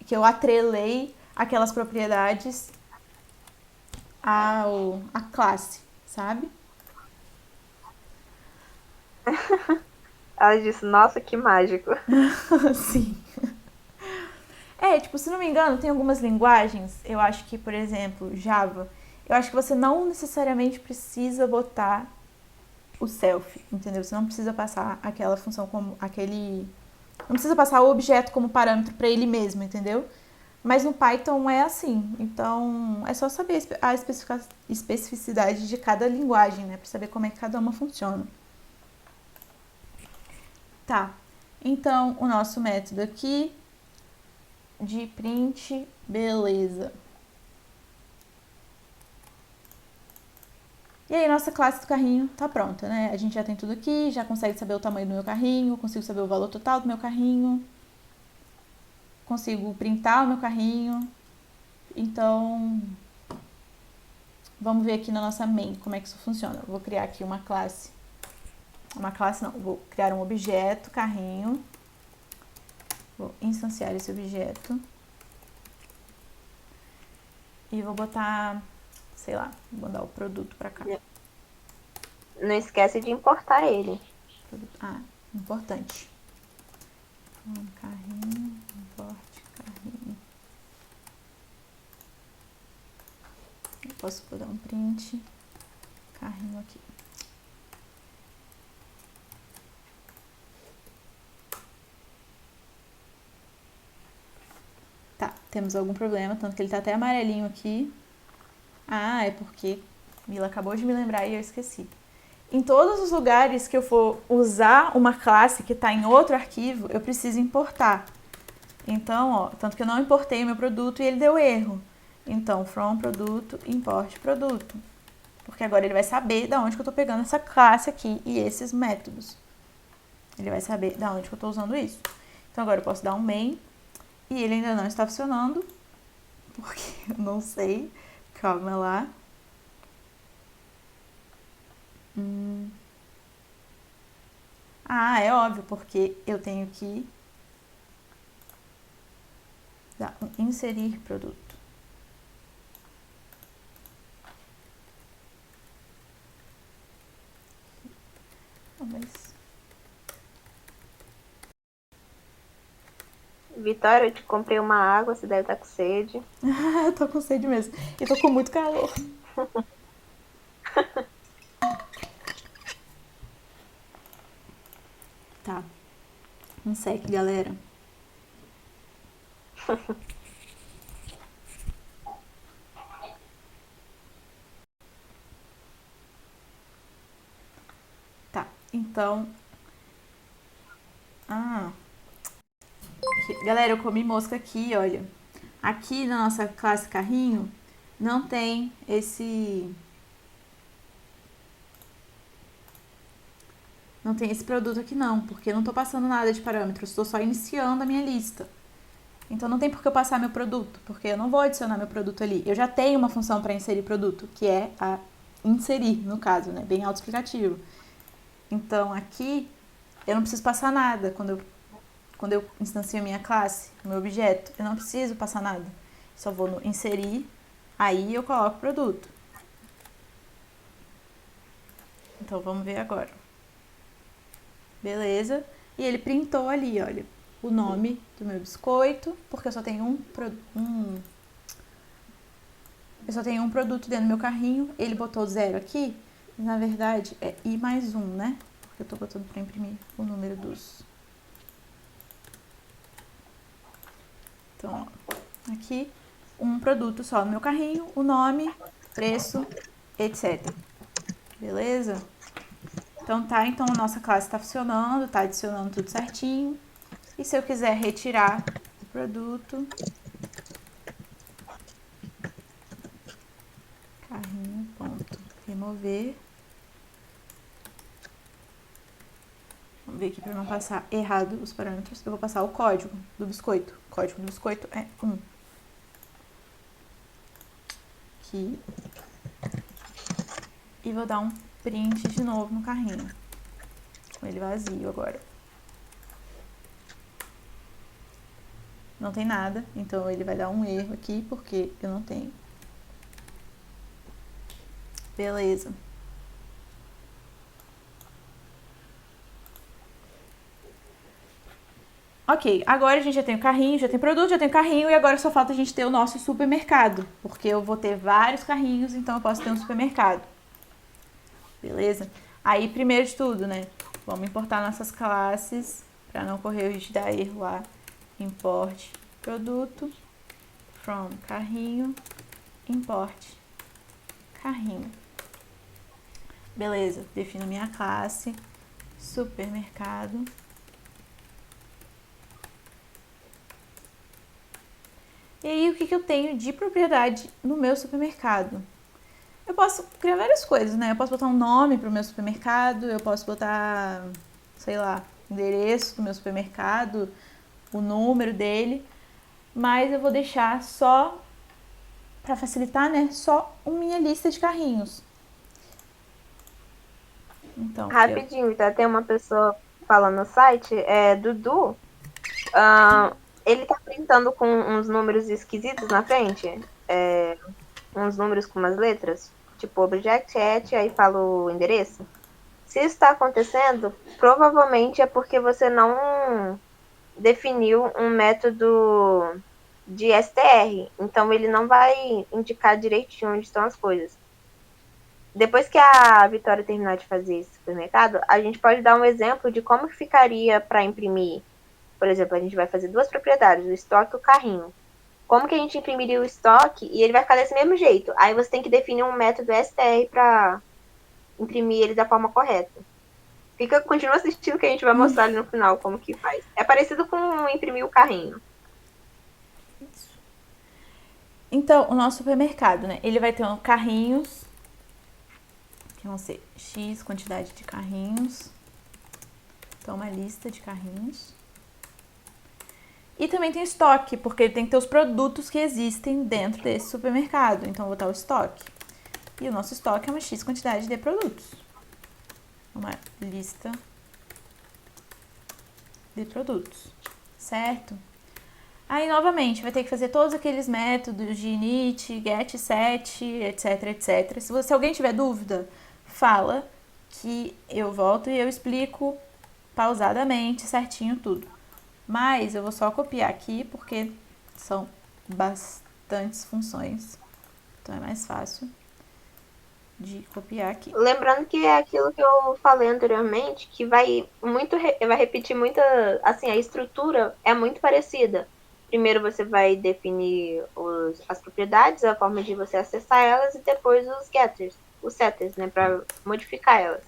S1: que eu atrelei aquelas propriedades à classe, sabe?
S2: Ela disse, nossa, que mágico.
S1: Sim. Tipo, se não me engano, tem algumas linguagens, eu acho que, por exemplo, Java, eu acho que você não necessariamente precisa botar o self, entendeu? Você não precisa passar aquela função como aquele... Não precisa passar o objeto como parâmetro para ele mesmo, entendeu? Mas no Python é assim, então é só saber a especificidade de cada linguagem, né? Para saber como é que cada uma funciona. Tá, então o nosso método aqui de print, beleza. E aí, nossa classe do carrinho tá pronta, né? A gente já tem tudo aqui, já consegue saber o tamanho do meu carrinho, consigo saber o valor total do meu carrinho, consigo printar o meu carrinho. Então, vamos ver aqui na nossa main como é que isso funciona. Eu vou criar aqui uma classe não, vou criar um objeto carrinho, vou instanciar esse objeto e vou botar, sei lá, vou mandar o produto pra cá.
S2: Não esquece de importar ele.
S1: Importante. Carrinho, importe carrinho. Eu posso dar um print carrinho aqui. Tá, temos algum problema, tanto que ele tá até amarelinho aqui. Ah, é porque Mila acabou de me lembrar e eu esqueci. Em todos os lugares que eu for usar uma classe que está em outro arquivo, eu preciso importar. Então, ó, tanto que eu não importei o meu produto e ele deu erro. Então, from produto, import produto. Porque agora ele vai saber de onde que eu estou pegando essa classe aqui e esses métodos. Ele vai saber de onde que eu estou usando isso. Então, agora eu posso dar um main e ele ainda não está funcionando, porque eu não sei. Calma lá. Ah, é óbvio, porque eu tenho que dar um inserir produto.
S2: Vitória, eu te comprei uma água, você deve estar com sede.
S1: Eu tô com sede mesmo. E tô com muito calor. Tá. Um sec, galera. Tá, então... Galera, eu comi mosca aqui, olha. Aqui na nossa classe carrinho, não tem esse... Não tem esse produto aqui não, porque eu não tô passando nada de parâmetros, estou só iniciando a minha lista. Então não tem por que eu passar meu produto, porque eu não vou adicionar meu produto ali. Eu já tenho uma função para inserir produto, que é a inserir, no caso, né? Bem autoexplicativo. Então aqui eu não preciso passar nada quando eu instancio a minha classe, o meu objeto. Eu não preciso passar nada. Só vou no inserir, aí eu coloco o produto. Então vamos ver agora. Beleza. E ele printou ali, olha, o nome do meu biscoito, porque eu só tenho eu só tenho um produto dentro do meu carrinho. Ele botou 0 aqui, mas na verdade é I mais 1, né? Porque eu tô botando pra imprimir o número dos... Então, ó, aqui, um produto só no meu carrinho, o nome, preço, etc. Beleza? Então tá, então a nossa classe tá funcionando, tá adicionando tudo certinho. E se eu quiser retirar o produto, carrinho, ponto, remover. Vamos ver aqui para não passar errado os parâmetros. Eu vou passar o código do biscoito. O código do biscoito é 1. Aqui. E vou dar um print de novo no carrinho. Com ele vazio agora. Não tem nada, então ele vai dar um erro aqui, porque eu não tenho. Beleza. Ok, agora a gente já tem o carrinho, já tem produto, já tem o carrinho e agora só falta a gente ter o nosso supermercado, porque eu vou ter vários carrinhos, então eu posso ter um supermercado. Beleza? Aí, primeiro de tudo, né, vamos importar nossas classes, para não correr o risco de dar erro lá. Import produto. from carrinho, import carrinho. Beleza, defino minha classe, supermercado. E aí, o que eu tenho de propriedade no meu supermercado? Eu posso criar várias coisas, né? Eu posso botar um nome para o meu supermercado, eu posso botar, sei lá, endereço do meu supermercado, o número dele, mas eu vou deixar só, para facilitar, né? Só minha lista de carrinhos. Então,
S2: Rapidinho, tá? Tem uma pessoa falando no site, Dudu, ele tá printando com uns números esquisitos na frente, uns números com umas letras, tipo object at, aí fala o endereço. Se isso está acontecendo, provavelmente é porque você não definiu um método de str, então ele não vai indicar direitinho onde estão as coisas. Depois que a Vitória terminar de fazer esse supermercado, a gente pode dar um exemplo de como ficaria para imprimir. Por exemplo, a gente vai fazer duas propriedades, o estoque e o carrinho. Como que a gente imprimiria o estoque e ele vai ficar desse mesmo jeito. Aí você tem que definir um método str para imprimir ele da forma correta. Continua assistindo que a gente vai mostrar ali no final como que faz. É parecido com imprimir o carrinho.
S1: Então, o nosso supermercado, né? Ele vai ter carrinhos, que vão ser X quantidade de carrinhos. Então, uma lista de carrinhos. E também tem estoque, porque ele tem que ter os produtos que existem dentro desse supermercado. Então, eu vou botar o estoque. E o nosso estoque é uma X quantidade de produtos. Uma lista de produtos, certo? Aí, novamente, vai ter que fazer todos aqueles métodos de init, get, set, etc, etc. Se alguém tiver dúvida, fala que eu volto e eu explico pausadamente, certinho tudo. Mas eu vou só copiar aqui porque são bastantes funções. Então é mais fácil de copiar aqui.
S2: Lembrando que é aquilo que eu falei anteriormente, que vai repetir muita, assim, a estrutura é muito parecida. Primeiro você vai definir as propriedades, a forma de você acessar elas e depois os setters, né, para modificar elas.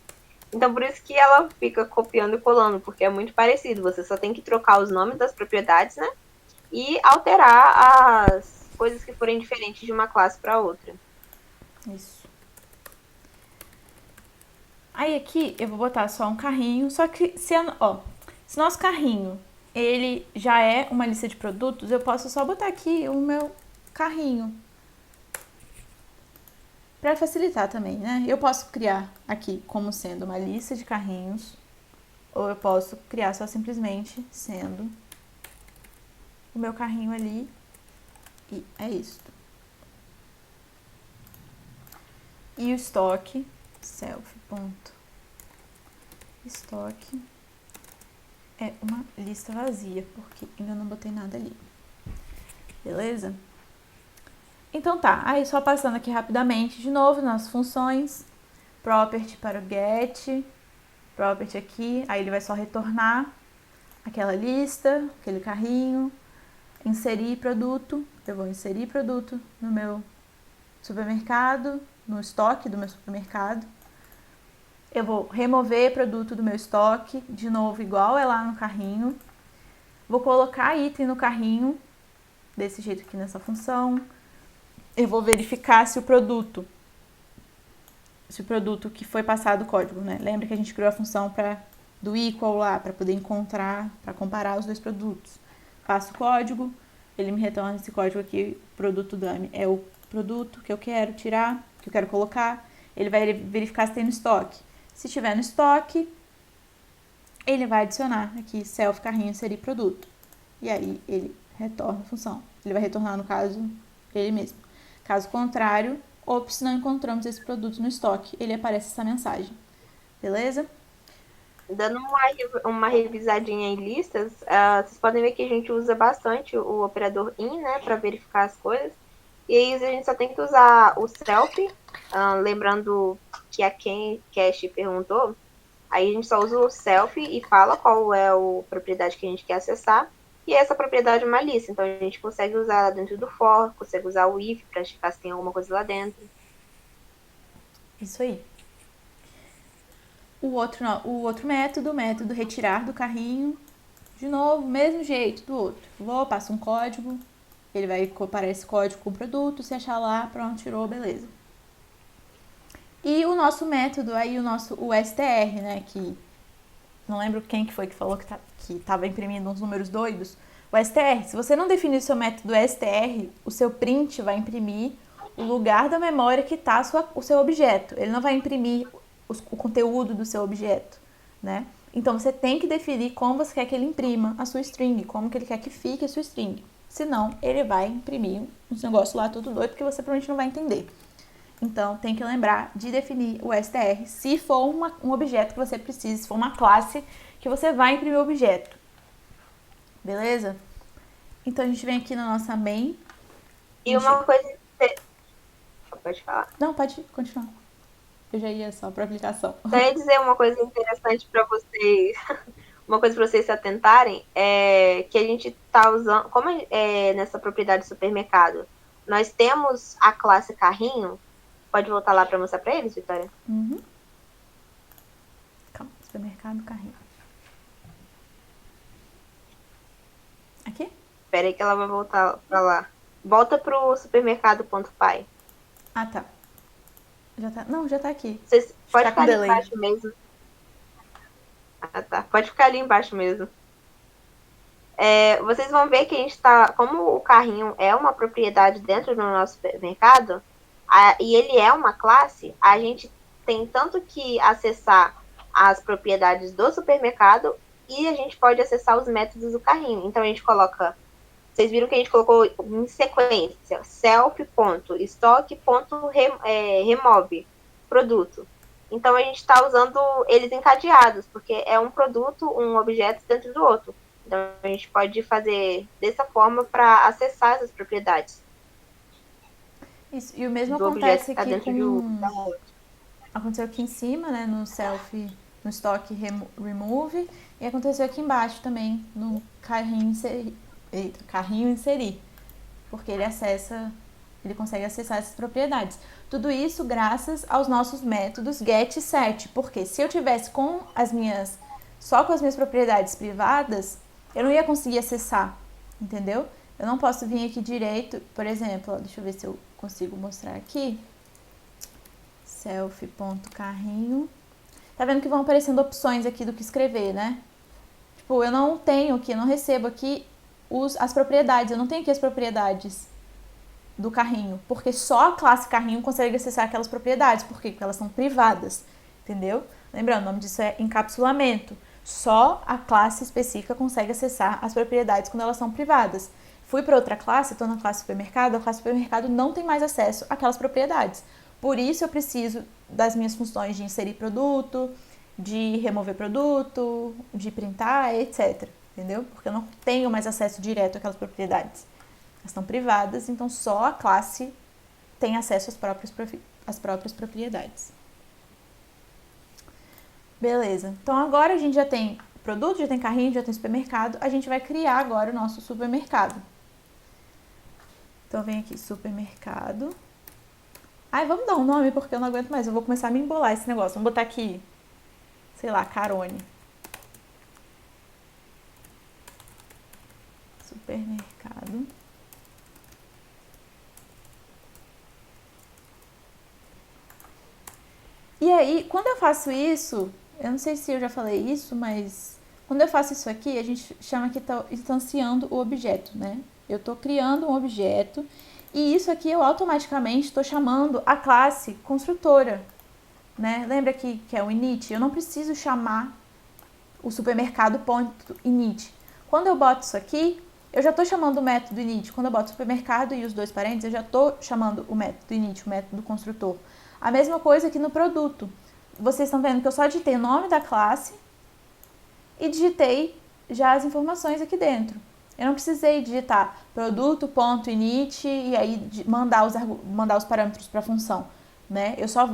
S2: Então por isso que ela fica copiando e colando, porque é muito parecido. Você só tem que trocar os nomes das propriedades, né, e alterar as coisas que forem diferentes de uma classe para outra.
S1: Isso. Aí aqui eu vou botar só um carrinho, só que se nosso carrinho ele já é uma lista de produtos, eu posso só botar aqui o meu carrinho. Para facilitar também, né? Eu posso criar aqui como sendo uma lista de carrinhos, ou eu posso criar só simplesmente sendo o meu carrinho ali, e é isso. E o estoque, self.estoque, é uma lista vazia, porque ainda não botei nada ali. Beleza? Então tá, aí só passando aqui rapidamente de novo nas funções, property para o get, property aqui, aí ele vai só retornar aquela lista, aquele carrinho, inserir produto, eu vou inserir produto no meu supermercado, no estoque do meu supermercado, eu vou remover produto do meu estoque, de novo igual é lá no carrinho, vou colocar item no carrinho, desse jeito aqui nessa função, eu vou verificar se o produto que foi passado o código, né? Lembra que a gente criou a função do equal lá, para poder encontrar, para comparar os dois produtos. Faço o código, ele me retorna esse código aqui, o produto dummy é o produto que eu quero tirar, que eu quero colocar, ele vai verificar se tem no estoque. Se tiver no estoque, ele vai adicionar aqui self carrinho inserir produto. E aí ele retorna a função. Ele vai retornar, no caso, ele mesmo. Caso contrário, ops, não encontramos esse produto no estoque. Ele aparece essa mensagem. Beleza?
S2: Dando uma revisadinha em listas, vocês podem ver que a gente usa bastante o operador in, né, para verificar as coisas. E aí a gente só tem que usar o self, lembrando que a Ken Cash perguntou, aí a gente só usa o self e fala qual é a propriedade que a gente quer acessar. e essa propriedade é uma lista, então a gente consegue usar ela dentro do for, consegue usar o if para checar se tem alguma coisa lá dentro.
S1: Isso aí. O outro, não, o outro método, o método retirar do carrinho, de novo, mesmo jeito do outro. Vou, passo um código, ele vai comparar esse código com o produto, se achar lá, pronto, tirou, beleza. E o nosso método, aí o STR, né, que não lembro quem que foi que falou que estava imprimindo uns números doidos. O STR, se você não definir o seu método STR, o seu print vai imprimir o lugar da memória que está o seu objeto. Ele não vai imprimir o conteúdo do seu objeto, né? Então você tem que definir como você quer que ele imprima a sua string, como que ele quer que fique a sua string. Senão, ele vai imprimir uns negócios lá todo doido que você provavelmente não vai entender. Então, tem que lembrar de definir o STR se for um objeto que você precisa, se for uma classe que você vai imprimir o objeto. Beleza? Então, a gente vem aqui na nossa main.
S2: E uma coisa... Pode falar.
S1: Não, pode continuar. Eu já ia só para aplicação.
S2: Só ia dizer uma coisa interessante para vocês, uma coisa para vocês se atentarem, é que a gente está usando, como nessa propriedade do supermercado, nós temos a classe carrinho. Pode voltar lá para mostrar para eles, Vitória?
S1: Uhum. Calma, supermercado, carrinho. Aqui?
S2: Espera aí que ela vai voltar para lá. Volta pro supermercado.py.
S1: Ah, tá. Já tá. Não, já tá aqui.
S2: Vocês pode
S1: tá
S2: ficar ali embaixo mesmo. Ah, tá. Pode ficar ali embaixo mesmo. Vocês vão ver que a gente está, como o carrinho é uma propriedade dentro do nosso supermercado, e ele é uma classe, a gente tem tanto que acessar as propriedades do supermercado e a gente pode acessar os métodos do carrinho. Então a gente coloca, vocês viram que a gente colocou em sequência, self.stock.remove produto. Então a gente está usando eles encadeados, porque é um produto, um objeto dentro do outro. Então a gente pode fazer dessa forma para acessar essas propriedades.
S1: Isso, e o mesmo acontece
S2: tá
S1: aqui
S2: com...
S1: Aconteceu aqui em cima, né, no self, no stock remove, e aconteceu aqui embaixo também, no carrinho inserir, porque ele consegue acessar essas propriedades. Tudo isso graças aos nossos métodos get e set, porque se eu tivesse só com as minhas propriedades privadas, eu não ia conseguir acessar, entendeu? Eu não posso vir aqui direito, por exemplo, deixa eu ver se eu consigo mostrar aqui. Self.carrinho. Tá vendo que vão aparecendo opções aqui do que escrever, né? Tipo, eu não recebo aqui as propriedades, eu não tenho aqui as propriedades do carrinho, porque só a classe carrinho consegue acessar aquelas propriedades, porque elas são privadas, entendeu? Lembrando, o nome disso é encapsulamento. Só a classe específica consegue acessar as propriedades quando elas são privadas. Fui para outra classe, estou na classe supermercado, a classe supermercado não tem mais acesso àquelas propriedades. Por isso eu preciso das minhas funções de inserir produto, de remover produto, de printar, etc. Entendeu? Porque eu não tenho mais acesso direto àquelas propriedades. Elas estão privadas, então só a classe tem acesso às próprias propriedades. Beleza. Então agora a gente já tem produto, já tem carrinho, já tem supermercado. A gente vai criar agora o nosso supermercado. Então vem aqui, supermercado. Ai, vamos dar um nome porque eu não aguento mais. Eu vou começar a me embolar esse negócio. Vamos botar aqui, sei lá, Carone. Supermercado. E aí, quando eu faço isso, eu não sei se eu já falei isso, mas quando eu faço isso aqui, a gente chama que está instanciando o objeto, né? Eu estou criando um objeto e isso aqui eu automaticamente estou chamando a classe construtora, né? Lembra que é o init? Eu não preciso chamar o supermercado.init. Quando eu boto isso aqui, eu já estou chamando o método init. Quando eu boto supermercado e os dois parênteses, eu já estou chamando o método init, o método construtor. A mesma coisa aqui no produto. Vocês estão vendo que eu só digitei o nome da classe e digitei já as informações aqui dentro. Eu não precisei digitar produto.init e aí mandar os parâmetros para a função, né? Eu só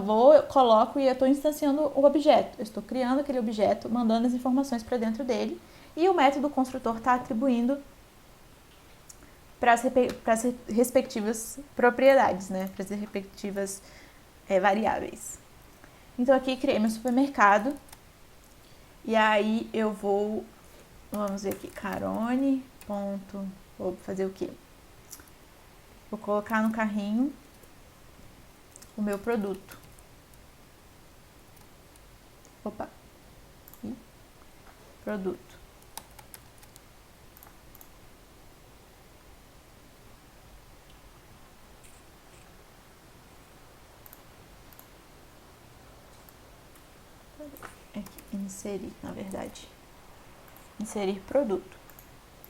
S1: coloco e eu estou instanciando o objeto. Eu estou criando aquele objeto, mandando as informações para dentro dele e o método construtor está atribuindo para as respectivas propriedades, né? Para as respectivas variáveis. Então aqui criei meu supermercado. E aí eu vamos ver aqui, Carone, ponto, vou fazer o quê? Vou colocar no carrinho o meu produto. Opa, e produto. Aqui, inserir, na verdade. Inserir produto.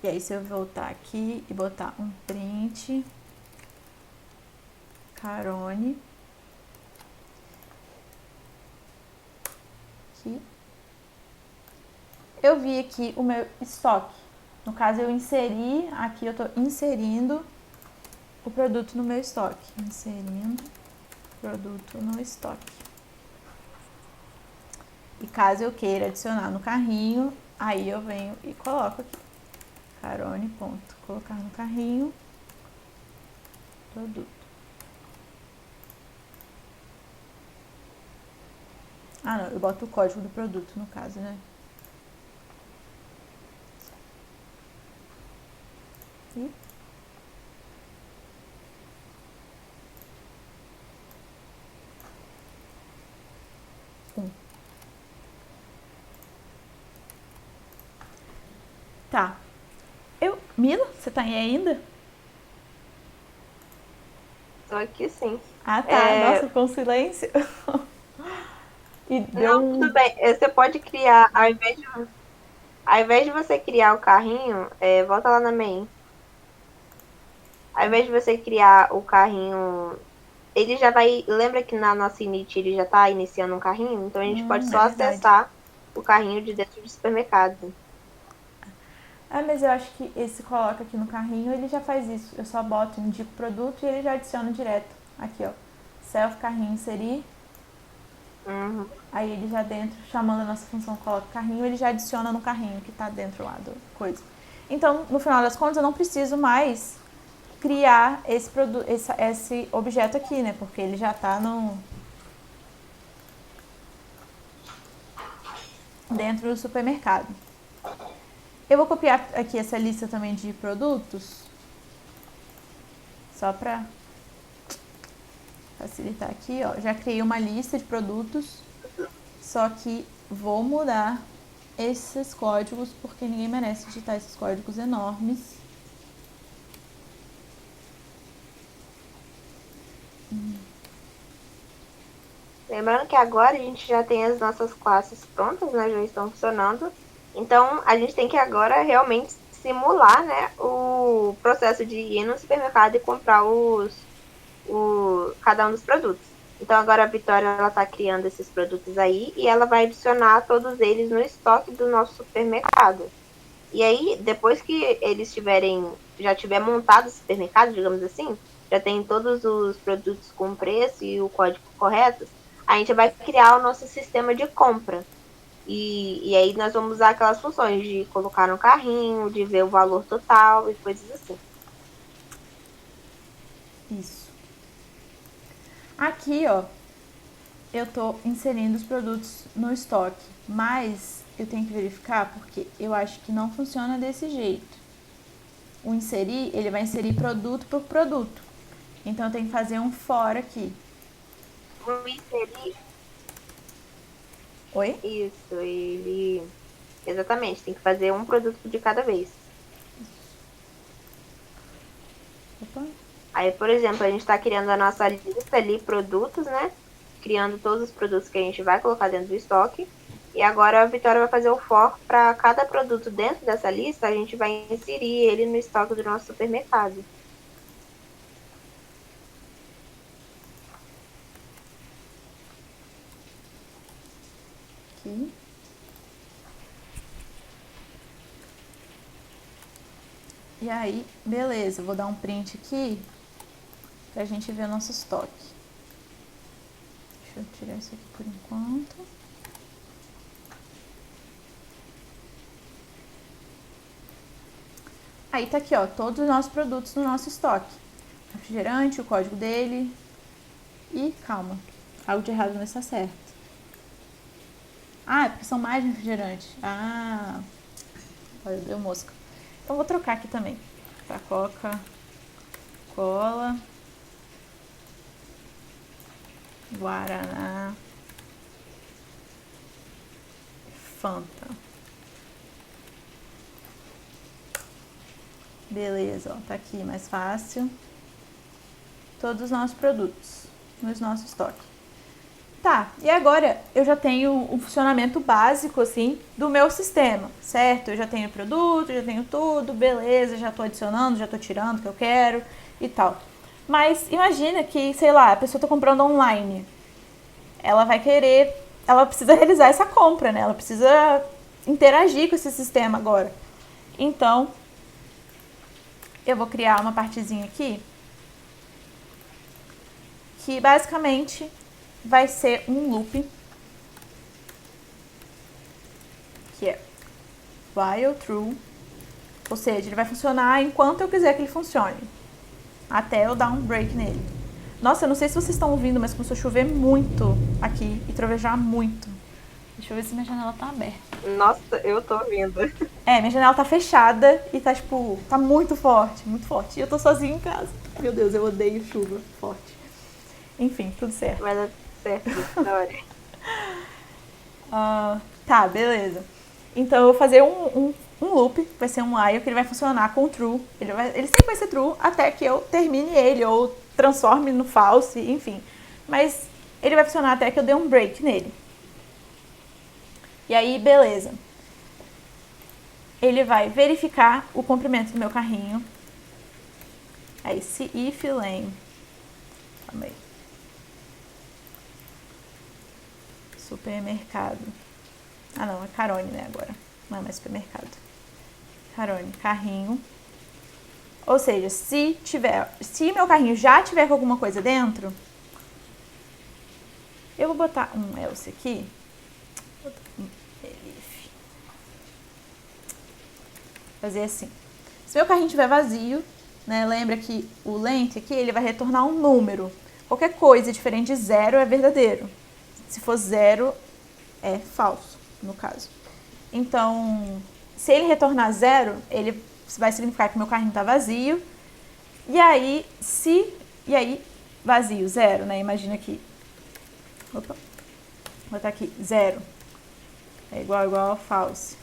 S1: E aí, se eu voltar aqui e botar um print, Carone, aqui, eu vi aqui o meu estoque. No caso, eu inseri, aqui eu tô inserindo o produto no meu estoque. Inserindo produto no estoque. E caso eu queira adicionar no carrinho, aí eu venho e coloco aqui. Carone, ponto. Colocar no carrinho, produto. Ah, não, eu boto o código do produto, no caso, né? E tá. Mila, você tá aí ainda?
S2: Tô aqui sim.
S1: Ah, tá. Nossa, com silêncio. E deu
S2: Não, tudo bem. Você pode criar, ao invés de você criar o carrinho, volta lá na main. Ao invés de você criar o carrinho, ele já vai. Lembra que na nossa init ele já tá iniciando um carrinho? Então a gente pode só
S1: é verdade.
S2: acessar o carrinho de dentro do supermercado.
S1: Ah, mas eu acho que esse coloca aqui no carrinho, ele já faz isso. Eu só boto, indico o produto e ele já adiciona direto. Aqui, ó. Self carrinho inserir.
S2: Uhum.
S1: Aí ele já dentro, chamando a nossa função coloca carrinho, ele já adiciona no carrinho que tá dentro lá do coisa. Então, no final das contas, eu não preciso mais criar esse objeto aqui, né? Porque ele já tá dentro do supermercado. Eu vou copiar aqui essa lista também de produtos, só para facilitar aqui, ó. Já criei uma lista de produtos, só que vou mudar esses códigos porque ninguém merece digitar esses códigos enormes.
S2: Lembrando que agora a gente já tem as nossas classes prontas, né? Já estão funcionando. Então a gente tem que agora realmente simular, né, o processo de ir no supermercado e comprar cada um dos produtos. Então agora a Vitória ela está criando esses produtos aí e ela vai adicionar todos eles no estoque do nosso supermercado. E aí, depois que eles já tiver montado o supermercado, digamos assim, já tem todos os produtos com preço e o código correto, a gente vai criar o nosso sistema de compra. E aí nós vamos usar aquelas funções de colocar no carrinho, de ver o valor total e coisas assim.
S1: Isso. Aqui, ó, eu tô inserindo os produtos no estoque, mas eu tenho que verificar porque eu acho que não funciona desse jeito. O inserir, ele vai inserir produto por produto. Então eu tenho que fazer um for aqui.
S2: O inserir,
S1: Oi?
S2: isso, ele. Exatamente, tem que fazer um produto de cada vez.
S1: Opa.
S2: Aí, por exemplo, a gente está criando a nossa lista ali, produtos, né? Criando todos os produtos que a gente vai colocar dentro do estoque. E agora a Vitória vai fazer o for para cada produto dentro dessa lista, a gente vai inserir ele no estoque do nosso supermercado.
S1: Aqui. E aí, beleza, vou dar um print aqui pra gente ver o nosso estoque. Deixa eu tirar isso aqui por enquanto. Aí tá aqui, ó, todos os nossos produtos no nosso estoque. Refrigerante, o código dele. E calma, algo de errado não está certo. Ah, é porque são mais de refrigerante. Ah, olha, deu mosca. Então vou trocar aqui também. Pra Coca-Cola, Guaraná, Fanta. Beleza, ó, tá aqui mais fácil. Todos os nossos produtos no nosso estoque. Tá, e agora eu já tenho o funcionamento básico, assim, do meu sistema, certo? Eu já tenho produto, já tenho tudo, beleza, já tô adicionando, já tô tirando o que eu quero e tal. Mas imagina que, sei lá, a pessoa tá comprando online. Ela vai querer, ela precisa realizar essa compra, né? Ela precisa interagir com esse sistema agora. Então, eu vou criar uma partezinha aqui que basicamente vai ser um loop que é while true, ou seja, ele vai funcionar enquanto eu quiser que ele funcione, até eu dar um break nele. Nossa, eu não sei se vocês estão ouvindo, mas começou a chover muito aqui e trovejar muito. Deixa eu ver se minha janela tá aberta.
S2: Nossa, eu tô ouvindo.
S1: É, minha janela tá fechada e tá, tipo, tá muito forte, muito forte. E eu tô sozinha em casa. Meu Deus, eu odeio chuva forte. Enfim, tudo certo.
S2: Vai dar certo, história.
S1: Tá, beleza. Então eu vou fazer um loop, vai ser um while, que ele vai funcionar com true. Ele sempre vai ser true até que eu termine ele, ou transforme no false, enfim. Mas ele vai funcionar até que eu dê um break nele. E aí, beleza. Ele vai verificar o comprimento do meu carrinho. Aí, se if lane. Calma aí. Supermercado. Ah, não, é Carone, né, agora. Não é mais supermercado. Carone, carrinho. Ou seja, se meu carrinho já tiver com alguma coisa dentro, eu vou botar um else aqui. Vou botar um elif. Fazer assim. Se meu carrinho estiver vazio, né, lembra que o length aqui, ele vai retornar um número. Qualquer coisa diferente de 0 é verdadeiro. Se for 0, é falso, no caso. Então, se ele retornar 0, ele vai significar que meu carrinho está vazio. E aí, vazio, 0, né? Imagina aqui. Opa. Vou botar aqui, 0. É igual a false.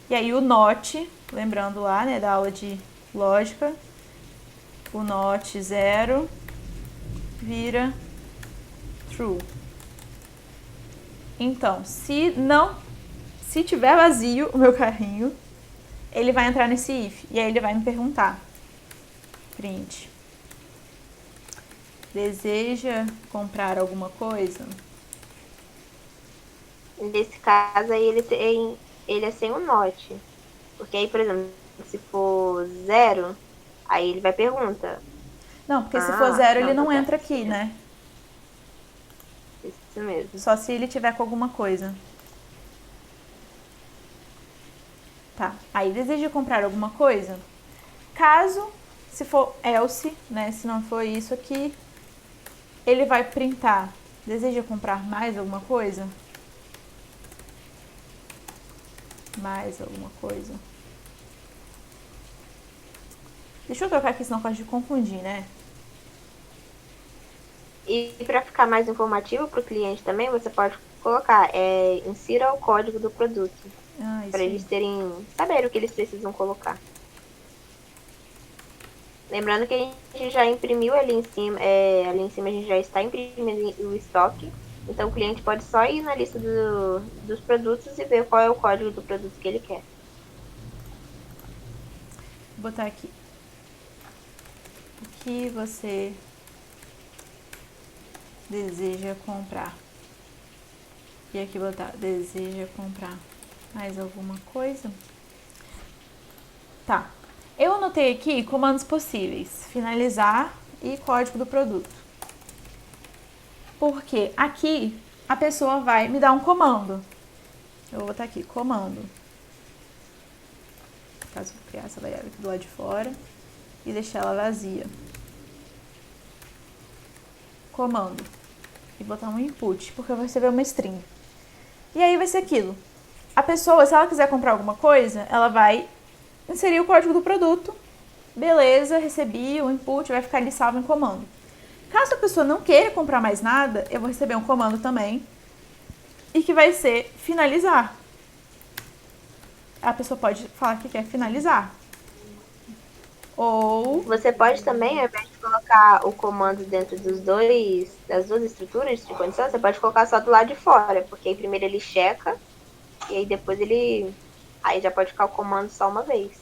S1: E aí o not, lembrando lá, né, da aula de lógica, o not 0 vira true. Então, se tiver vazio o meu carrinho, ele vai entrar nesse if. E aí ele vai me perguntar. Print. Deseja comprar alguma coisa?
S2: Nesse caso aí ele é sem o not. Porque aí, por exemplo, se for 0, aí ele vai perguntar.
S1: Não, porque se for 0 ele não
S2: tá
S1: entra
S2: certo,
S1: aqui, né?
S2: Isso mesmo.
S1: Só se ele tiver com alguma coisa. Tá, aí deseja comprar alguma coisa? Caso, se for else, né, se não for isso aqui, ele vai printar. Deseja comprar mais alguma coisa? Mais alguma coisa. Deixa eu trocar aqui, senão pode confundir, né?
S2: E para ficar mais informativo para o cliente também, você pode colocar, insira o código do produto. Para eles saber o que eles precisam colocar. Lembrando que a gente já imprimiu ali em cima a gente já está imprimindo o estoque. Então o cliente pode só ir na lista dos produtos e ver qual é o código do produto que ele quer.
S1: Vou botar aqui. O que você deseja comprar? E aqui botar, deseja comprar mais alguma coisa? Tá. Eu anotei aqui comandos possíveis, finalizar e código do produto. Porque aqui a pessoa vai me dar um comando. Eu vou botar aqui, comando. caso eu criar essa variável aqui do lado de fora e deixar ela vazia. Comando. E botar um input, porque eu vou receber uma string. E aí vai ser aquilo. A pessoa, se ela quiser comprar alguma coisa, ela vai inserir o código do produto. Beleza, recebi o input, vai ficar ali salvo em comando. Caso a pessoa não queira comprar mais nada, eu vou receber um comando também. E que vai ser finalizar. A pessoa pode falar que quer finalizar. Ou...
S2: Você pode também, ao invés de colocar o comando dentro das duas estruturas de condição, você pode colocar só do lado de fora, porque aí primeiro ele checa, e aí depois aí já pode ficar o comando só uma vez.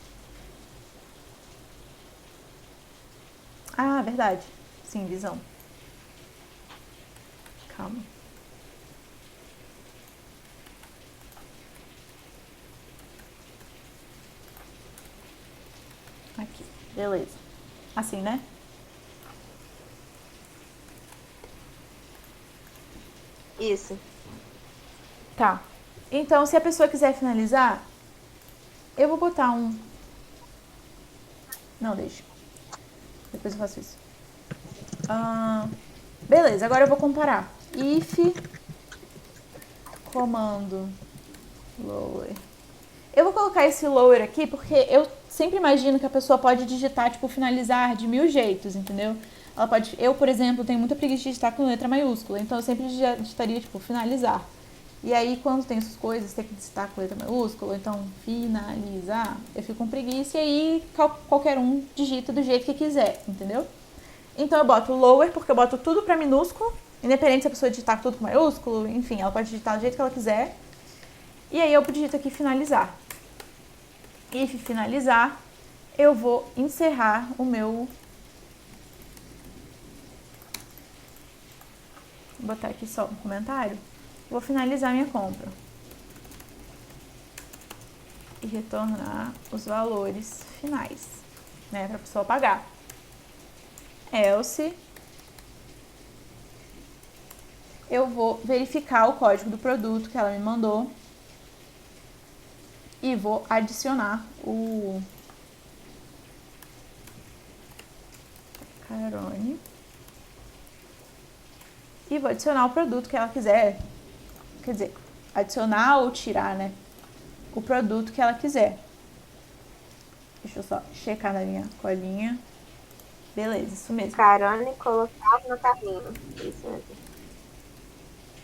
S1: Ah, verdade. Sim, visão. Calma. Aqui, beleza. Assim, né?
S2: Isso.
S1: Tá. Então, se a pessoa quiser finalizar, eu vou botar um... Não, deixa. Depois eu faço isso. Beleza, agora eu vou comparar. If comando lower. Eu vou colocar esse lower aqui porque eu sempre imagino que a pessoa pode digitar, tipo, finalizar de 1000 jeitos, entendeu? Ela pode... Eu, por exemplo, tenho muita preguiça de digitar com letra maiúscula, então eu sempre digitaria, tipo, finalizar. E aí, quando tem essas coisas, tem que digitar com letra maiúscula, então finalizar, eu fico com preguiça e aí qualquer um digita do jeito que quiser, entendeu? Então eu boto lower porque eu boto tudo pra minúsculo, independente se a pessoa digitar tudo com maiúsculo, enfim, ela pode digitar do jeito que ela quiser. E aí eu digito aqui finalizar. If finalizar, eu vou encerrar o meu... Vou botar aqui só um comentário. Vou finalizar minha compra. E retornar os valores finais, né, para a pessoa pagar. Else, eu vou verificar o código do produto que ela me mandou e vou adicionar o Carone e vou adicionar o produto que ela quiser, quer dizer, adicionar ou tirar, né, o produto que ela quiser. Deixa eu só checar na minha colinha. Beleza, isso mesmo.
S2: Carone colocar no carrinho. Isso mesmo.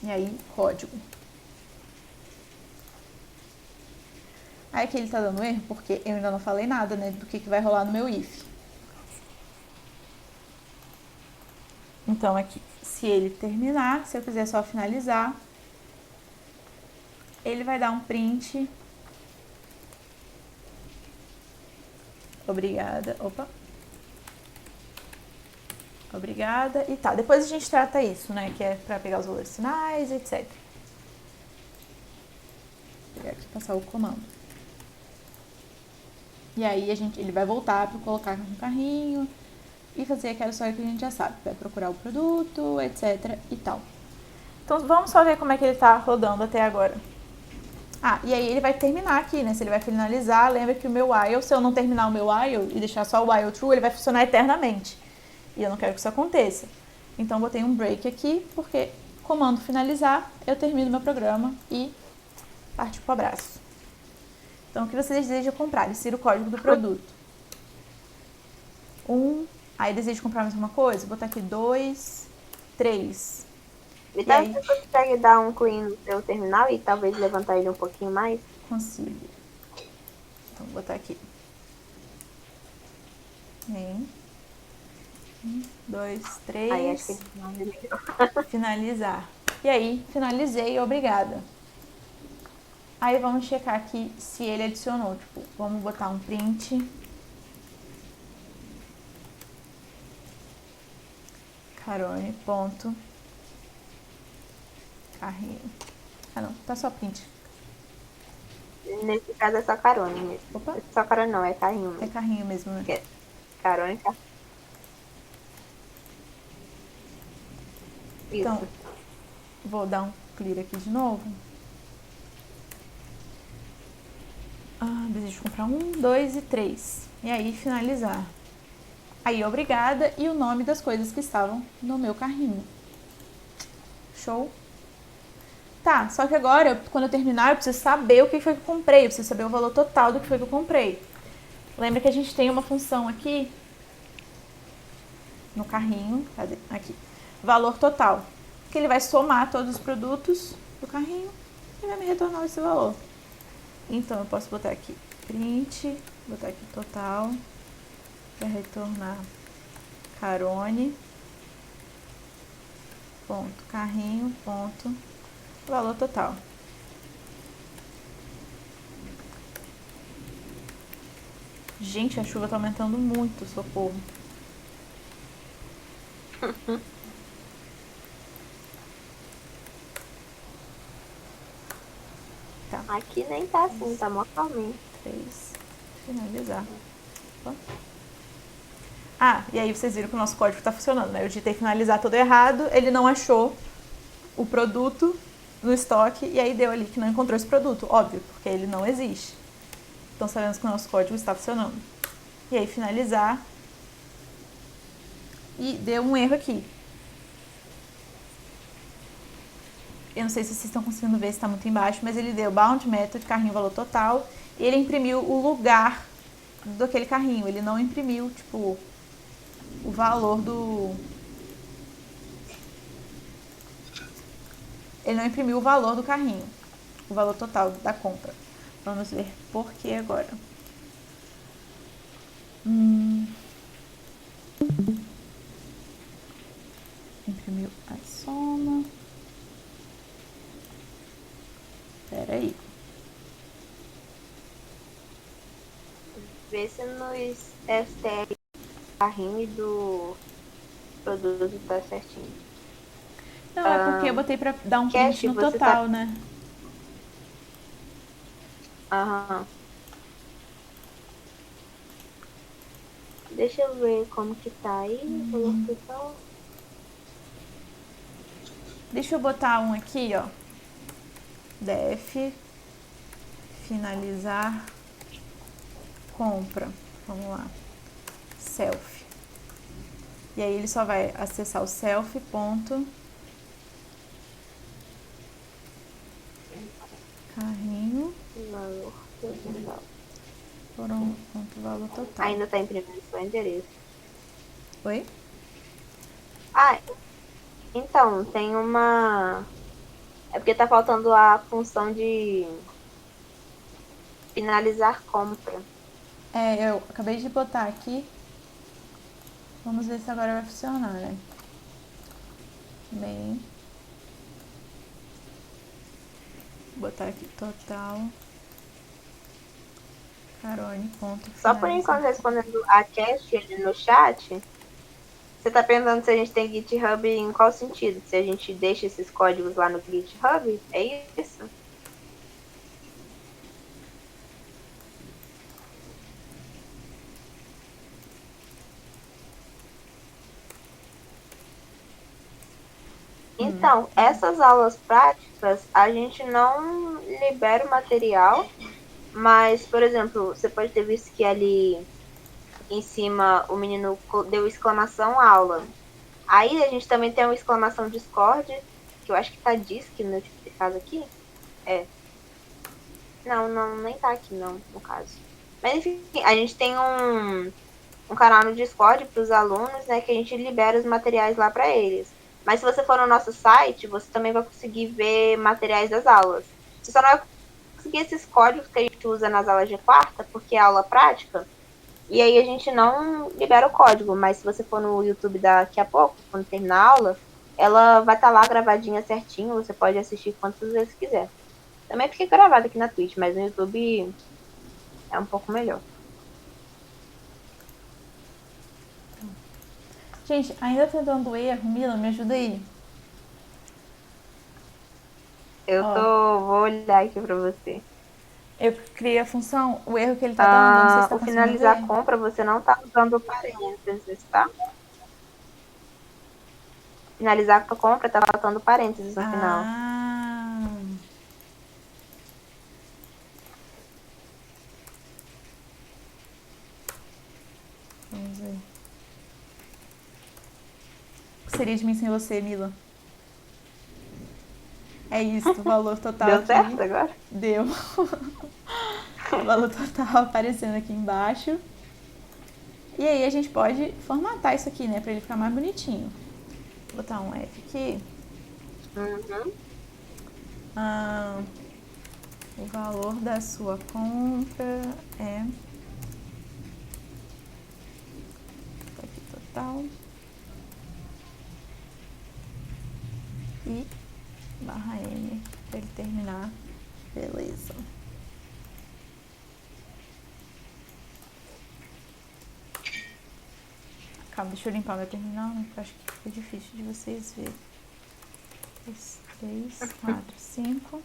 S1: E aí, código. Aí aqui ele tá dando erro porque eu ainda não falei nada, né, do que vai rolar no meu if. Então aqui, se ele terminar, se eu quiser só finalizar, ele vai dar um print. Obrigada. Opa. Obrigada. E tá, depois a gente trata isso, né, que é pra pegar os valores finais, etc. Vou pegar aqui e passar o comando. E aí ele vai voltar para colocar no carrinho e fazer aquela história que a gente já sabe. Vai procurar o produto, etc e tal. Então vamos só ver como é que ele tá rodando até agora. Ah, e aí ele vai terminar aqui, né? Se ele vai finalizar, lembra que o meu while, se eu não terminar o meu while e deixar só o while true, ele vai funcionar eternamente. E eu não quero que isso aconteça. Então botei um break aqui, porque comando finalizar, eu termino meu programa e parto pro abraço. Então, o que você deseja comprar? Insira o código do produto. Aí deseja comprar mais uma coisa? Vou botar aqui 2, 3.
S2: E aí você consegue dar um clean no seu terminal e talvez levantar ele um pouquinho mais?
S1: Consigo. Então, vou botar aqui. 1, 2, 3.
S2: Aí acho que ele não melhorou.
S1: Finalizar. E aí, finalizei, obrigada. Aí vamos checar aqui se ele adicionou. Tipo, vamos botar um print. Carone, ponto. Carrinho. Ah, não, tá só print.
S2: Nesse caso é só carone mesmo.
S1: Opa.
S2: É só carone não, é carrinho mesmo.
S1: É carrinho mesmo, né?
S2: É. Carone, carrinho. Isso.
S1: Então, vou dar um clear aqui de novo. Desejo comprar 1, 2 e 3. E aí finalizar. Aí obrigada e o nome das coisas que estavam no meu carrinho. Show? Tá, só que agora, quando eu terminar, eu preciso saber o que foi que eu comprei. Eu preciso saber o valor total do que foi que eu comprei. Lembra que a gente tem uma função aqui no carrinho, cadê? Aqui, valor total, que ele vai somar todos os produtos do carrinho e vai me retornar esse valor. Então eu posso botar aqui print, botar aqui total, para retornar Carone, ponto, carrinho, ponto, valor total. Gente, a chuva tá aumentando muito, socorro. Tá.
S2: Aqui nem tá assim, tá mó calminho.
S1: 3, finalizar. E aí vocês viram que o nosso código tá funcionando, né? Eu digitei finalizar tudo errado, ele não achou o produto no estoque e aí deu ali que não encontrou esse produto, óbvio, porque ele não existe. Então sabemos que o nosso código está funcionando. E aí finalizar e deu um erro aqui. Eu não sei se vocês estão conseguindo ver, se está muito embaixo, mas ele deu bound method, carrinho valor total, e ele imprimiu o lugar daquele carrinho, ele não imprimiu, tipo, o valor do... Ele não imprimiu o valor do carrinho, o valor total da compra. Vamos ver por que agora. Imprimiu a soma. Espera aí.
S2: Vê se nos STR carrinho do produto tá certinho.
S1: Não, é porque eu botei pra dar um print no total, né?
S2: Aham. Deixa eu ver como que tá aí, valor total.
S1: Deixa eu botar um aqui, ó. Def, finalizar, compra. Vamos lá. Self. E aí ele só vai acessar o self, ponto. Carrinho.
S2: Valor total.
S1: Foram ponto valor total.
S2: Ainda tá imprimindo seu endereço.
S1: Oi?
S2: Então, tem uma... É porque tá faltando a função de finalizar compra.
S1: Eu acabei de botar aqui. Vamos ver se agora vai funcionar, né? Bem. Vou botar aqui total. Carone, ponto.
S2: Só por enquanto, respondendo a Cast ali no chat, você tá perguntando se a gente tem GitHub em qual sentido? Se a gente deixa esses códigos lá no GitHub? É isso? Então, essas aulas práticas, a gente não libera o material, mas, por exemplo, você pode ter visto que ali em cima o menino deu exclamação aula. Aí a gente também tem uma exclamação Discord, que eu acho que tá Disc no caso aqui. Não, nem tá aqui não, no caso. Mas enfim, a gente tem um canal no Discord para os alunos, né, que a gente libera os materiais lá para eles. Mas se você for no nosso site, você também vai conseguir ver materiais das aulas. Você só não vai conseguir esses códigos que a gente usa nas aulas de quarta, porque é aula prática, e aí a gente não libera o código, mas se você for no YouTube daqui a pouco, quando terminar a aula, ela vai estar lá gravadinha certinho, você pode assistir quantas vezes quiser. Também fica gravado aqui na Twitch, mas no YouTube é um pouco melhor.
S1: Gente, ainda tá dando erro. Mila, me ajuda aí.
S2: Vou olhar aqui pra você.
S1: Eu criei a função, o erro que ele tá dando, não sei se tá
S2: O
S1: conseguindo
S2: finalizar
S1: ver.
S2: a compra, você não tá usando parênteses, tá? Finalizar a compra, tá faltando parênteses no final.
S1: Vamos ver. O que seria de mim sem você, Mila? É isso, o valor total
S2: Deu
S1: aqui.
S2: certo agora?
S1: Deu. O valor total aparecendo aqui embaixo. E aí a gente pode formatar isso aqui, né? Pra ele ficar mais bonitinho. Vou botar um F aqui.
S2: Uhum.
S1: O valor da sua compra é... Aqui, total. E barra M pra ele terminar. Beleza. Calma, deixa eu limpar meu terminal, né? Porque eu acho que fica difícil de vocês verem. 3, 4, 5.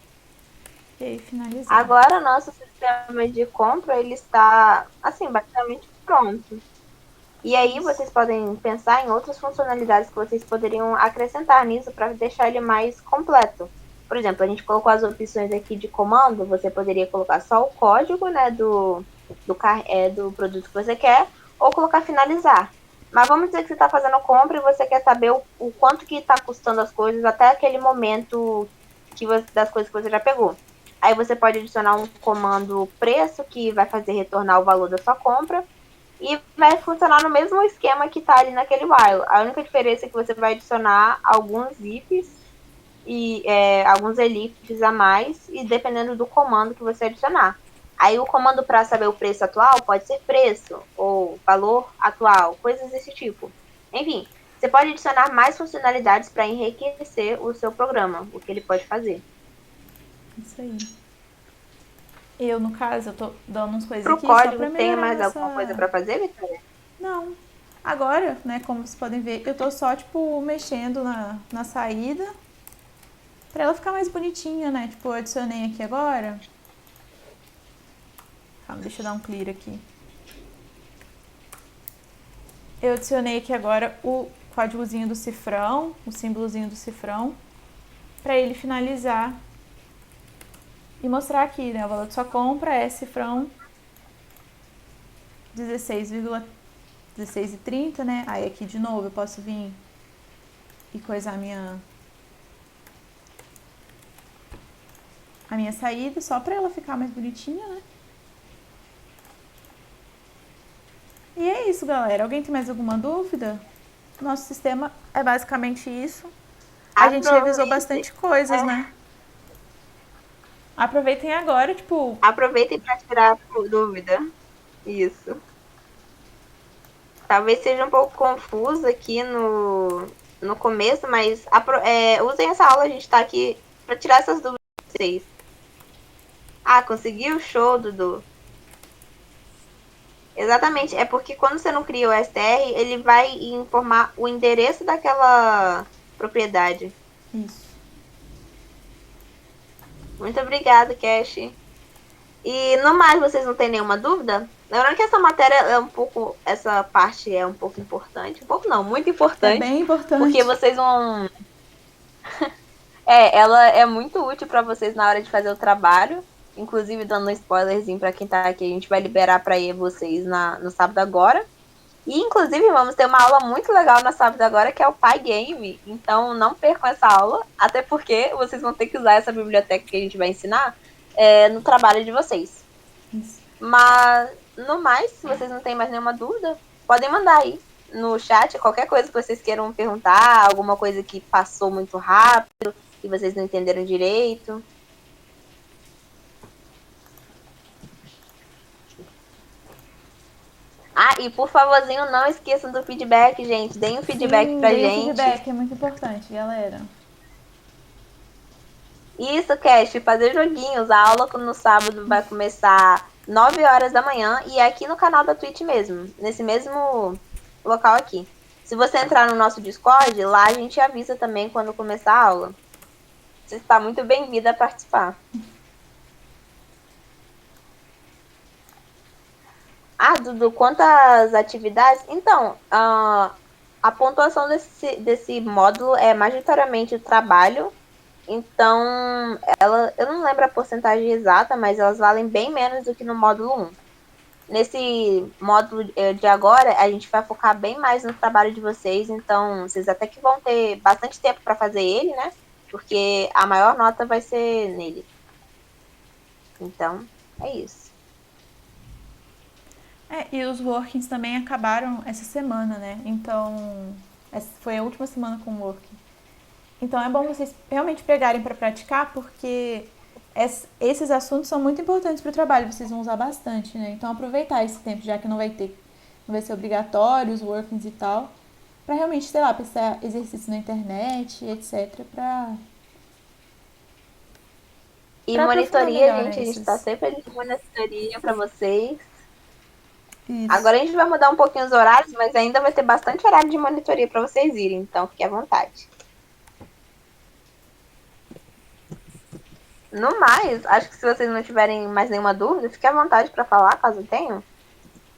S1: E aí, finalizar.
S2: Agora, o nosso sistema de compra, ele está, assim, basicamente pronto. E aí, vocês podem pensar em outras funcionalidades que vocês poderiam acrescentar nisso para deixar ele mais completo. Por exemplo, a gente colocou as opções aqui de comando, você poderia colocar só o código, né, do produto que você quer, ou colocar finalizar. Mas vamos dizer que você está fazendo compra e você quer saber o quanto que está custando as coisas até aquele momento das coisas que você já pegou. Aí você pode adicionar um comando preço, que vai fazer retornar o valor da sua compra, e vai funcionar no mesmo esquema que está ali naquele while. A única diferença é que você vai adicionar alguns ifs e alguns elifs a mais, e dependendo do comando que você adicionar. Aí o comando para saber o preço atual pode ser preço ou valor atual, coisas desse tipo. Enfim, você pode adicionar mais funcionalidades para enriquecer o seu programa, o que ele pode fazer.
S1: Isso aí. Eu, no caso, eu tô dando umas coisas
S2: Para o
S1: aqui só
S2: código,
S1: pra
S2: tem
S1: melhorar
S2: mais alguma coisa
S1: nossa...
S2: para fazer, Vitória?
S1: Não. Agora, né, como vocês podem ver, eu tô só, tipo, mexendo na saída pra ela ficar mais bonitinha, né? Tipo, eu adicionei aqui agora. Calma, deixa eu dar um clear aqui. Eu adicionei aqui agora o códigozinho do cifrão, o símbolozinho do cifrão, pra ele finalizar e mostrar aqui, né? O valor de sua compra é cifrão 16,16,30, né? Aí aqui de novo eu posso vir e coisar a minha saída, só pra ela ficar mais bonitinha, né? E é isso, galera. Alguém tem mais alguma dúvida? Nosso sistema é basicamente isso. A gente revisou bastante coisas, né? Aproveitem agora, tipo...
S2: Aproveitem para tirar dúvida. Isso. Talvez seja um pouco confuso aqui no começo, mas usem essa aula, a gente está aqui para tirar essas dúvidas de vocês. Ah, conseguiu? Show, Dudu. Exatamente, é porque quando você não cria o STR, ele vai informar o endereço daquela propriedade.
S1: Isso.
S2: Muito obrigada, Cash. E no mais, vocês não têm nenhuma dúvida? Lembrando que essa matéria essa parte é um pouco importante. Um pouco não, muito importante.
S1: É bem importante.
S2: Porque vocês vão... ela é muito útil para vocês na hora de fazer o trabalho. Inclusive, dando um spoilerzinho para quem tá aqui, a gente vai liberar para vocês no sábado agora. E, inclusive, vamos ter uma aula muito legal na sábado agora, que é o Pygame. Então, não percam essa aula, até porque vocês vão ter que usar essa biblioteca que a gente vai ensinar no trabalho de vocês.
S1: Isso.
S2: Mas, no mais, se vocês não têm mais nenhuma dúvida, podem mandar aí no chat qualquer coisa que vocês queiram perguntar, alguma coisa que passou muito rápido e vocês não entenderam direito. Ah, e por favorzinho, não esqueçam do feedback, gente. Deem um feedback pra gente.
S1: Deem feedback, é muito importante, galera.
S2: Isso, Cash, fazer joguinhos. A aula no sábado vai começar 9 horas da manhã e é aqui no canal da Twitch mesmo, nesse mesmo local aqui. Se você entrar no nosso Discord, lá a gente avisa também quando começar a aula. Você está muito bem-vinda a participar. Ah, Dudu, quanto às atividades, então, a pontuação desse módulo é majoritariamente o trabalho, então, eu não lembro a porcentagem exata, mas elas valem bem menos do que no módulo 1. nesse módulo de agora, a gente vai focar bem mais no trabalho de vocês, então vocês até que vão ter bastante tempo para fazer ele, né? Porque a maior nota vai ser nele. Então, é isso.
S1: E os workings também acabaram essa semana, né? Então, essa foi a última semana com o working. Então, é bom vocês realmente pegarem para praticar, porque esses assuntos são muito importantes para o trabalho, vocês vão usar bastante, né? Então, aproveitar esse tempo, já que não vai ser obrigatório os workings e tal, para realmente, sei lá, pensar exercício na internet, etc,
S2: E
S1: para aprofundar
S2: monitoria,
S1: melhor,
S2: gente,
S1: né,
S2: a gente está
S1: esses...
S2: sempre ali de monitoria para vocês.
S1: Isso.
S2: Agora a gente vai mudar um pouquinho os horários, mas ainda vai ter bastante horário de monitoria para vocês irem, então fique à vontade. No mais, acho que se vocês não tiverem mais nenhuma dúvida, fique à vontade para falar, caso tenham.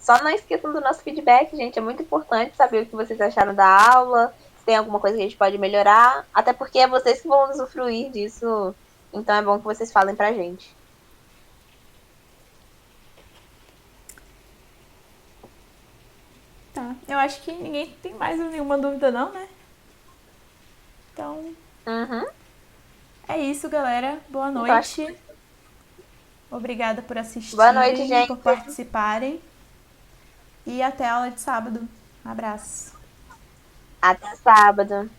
S2: Só não esqueçam do nosso feedback, gente. É muito importante saber o que vocês acharam da aula, se tem alguma coisa que a gente pode melhorar, até porque é vocês que vão usufruir disso. Então é bom que vocês falem pra gente.
S1: Tá. Eu acho que ninguém tem mais nenhuma dúvida não, né? Então,
S2: Uhum.
S1: é isso, galera. Boa
S2: Então, acho
S1: noite. Obrigada por
S2: Boa noite,
S1: assistirem,
S2: gente.
S1: por participarem. E até a aula de sábado. Um abraço.
S2: Até sábado.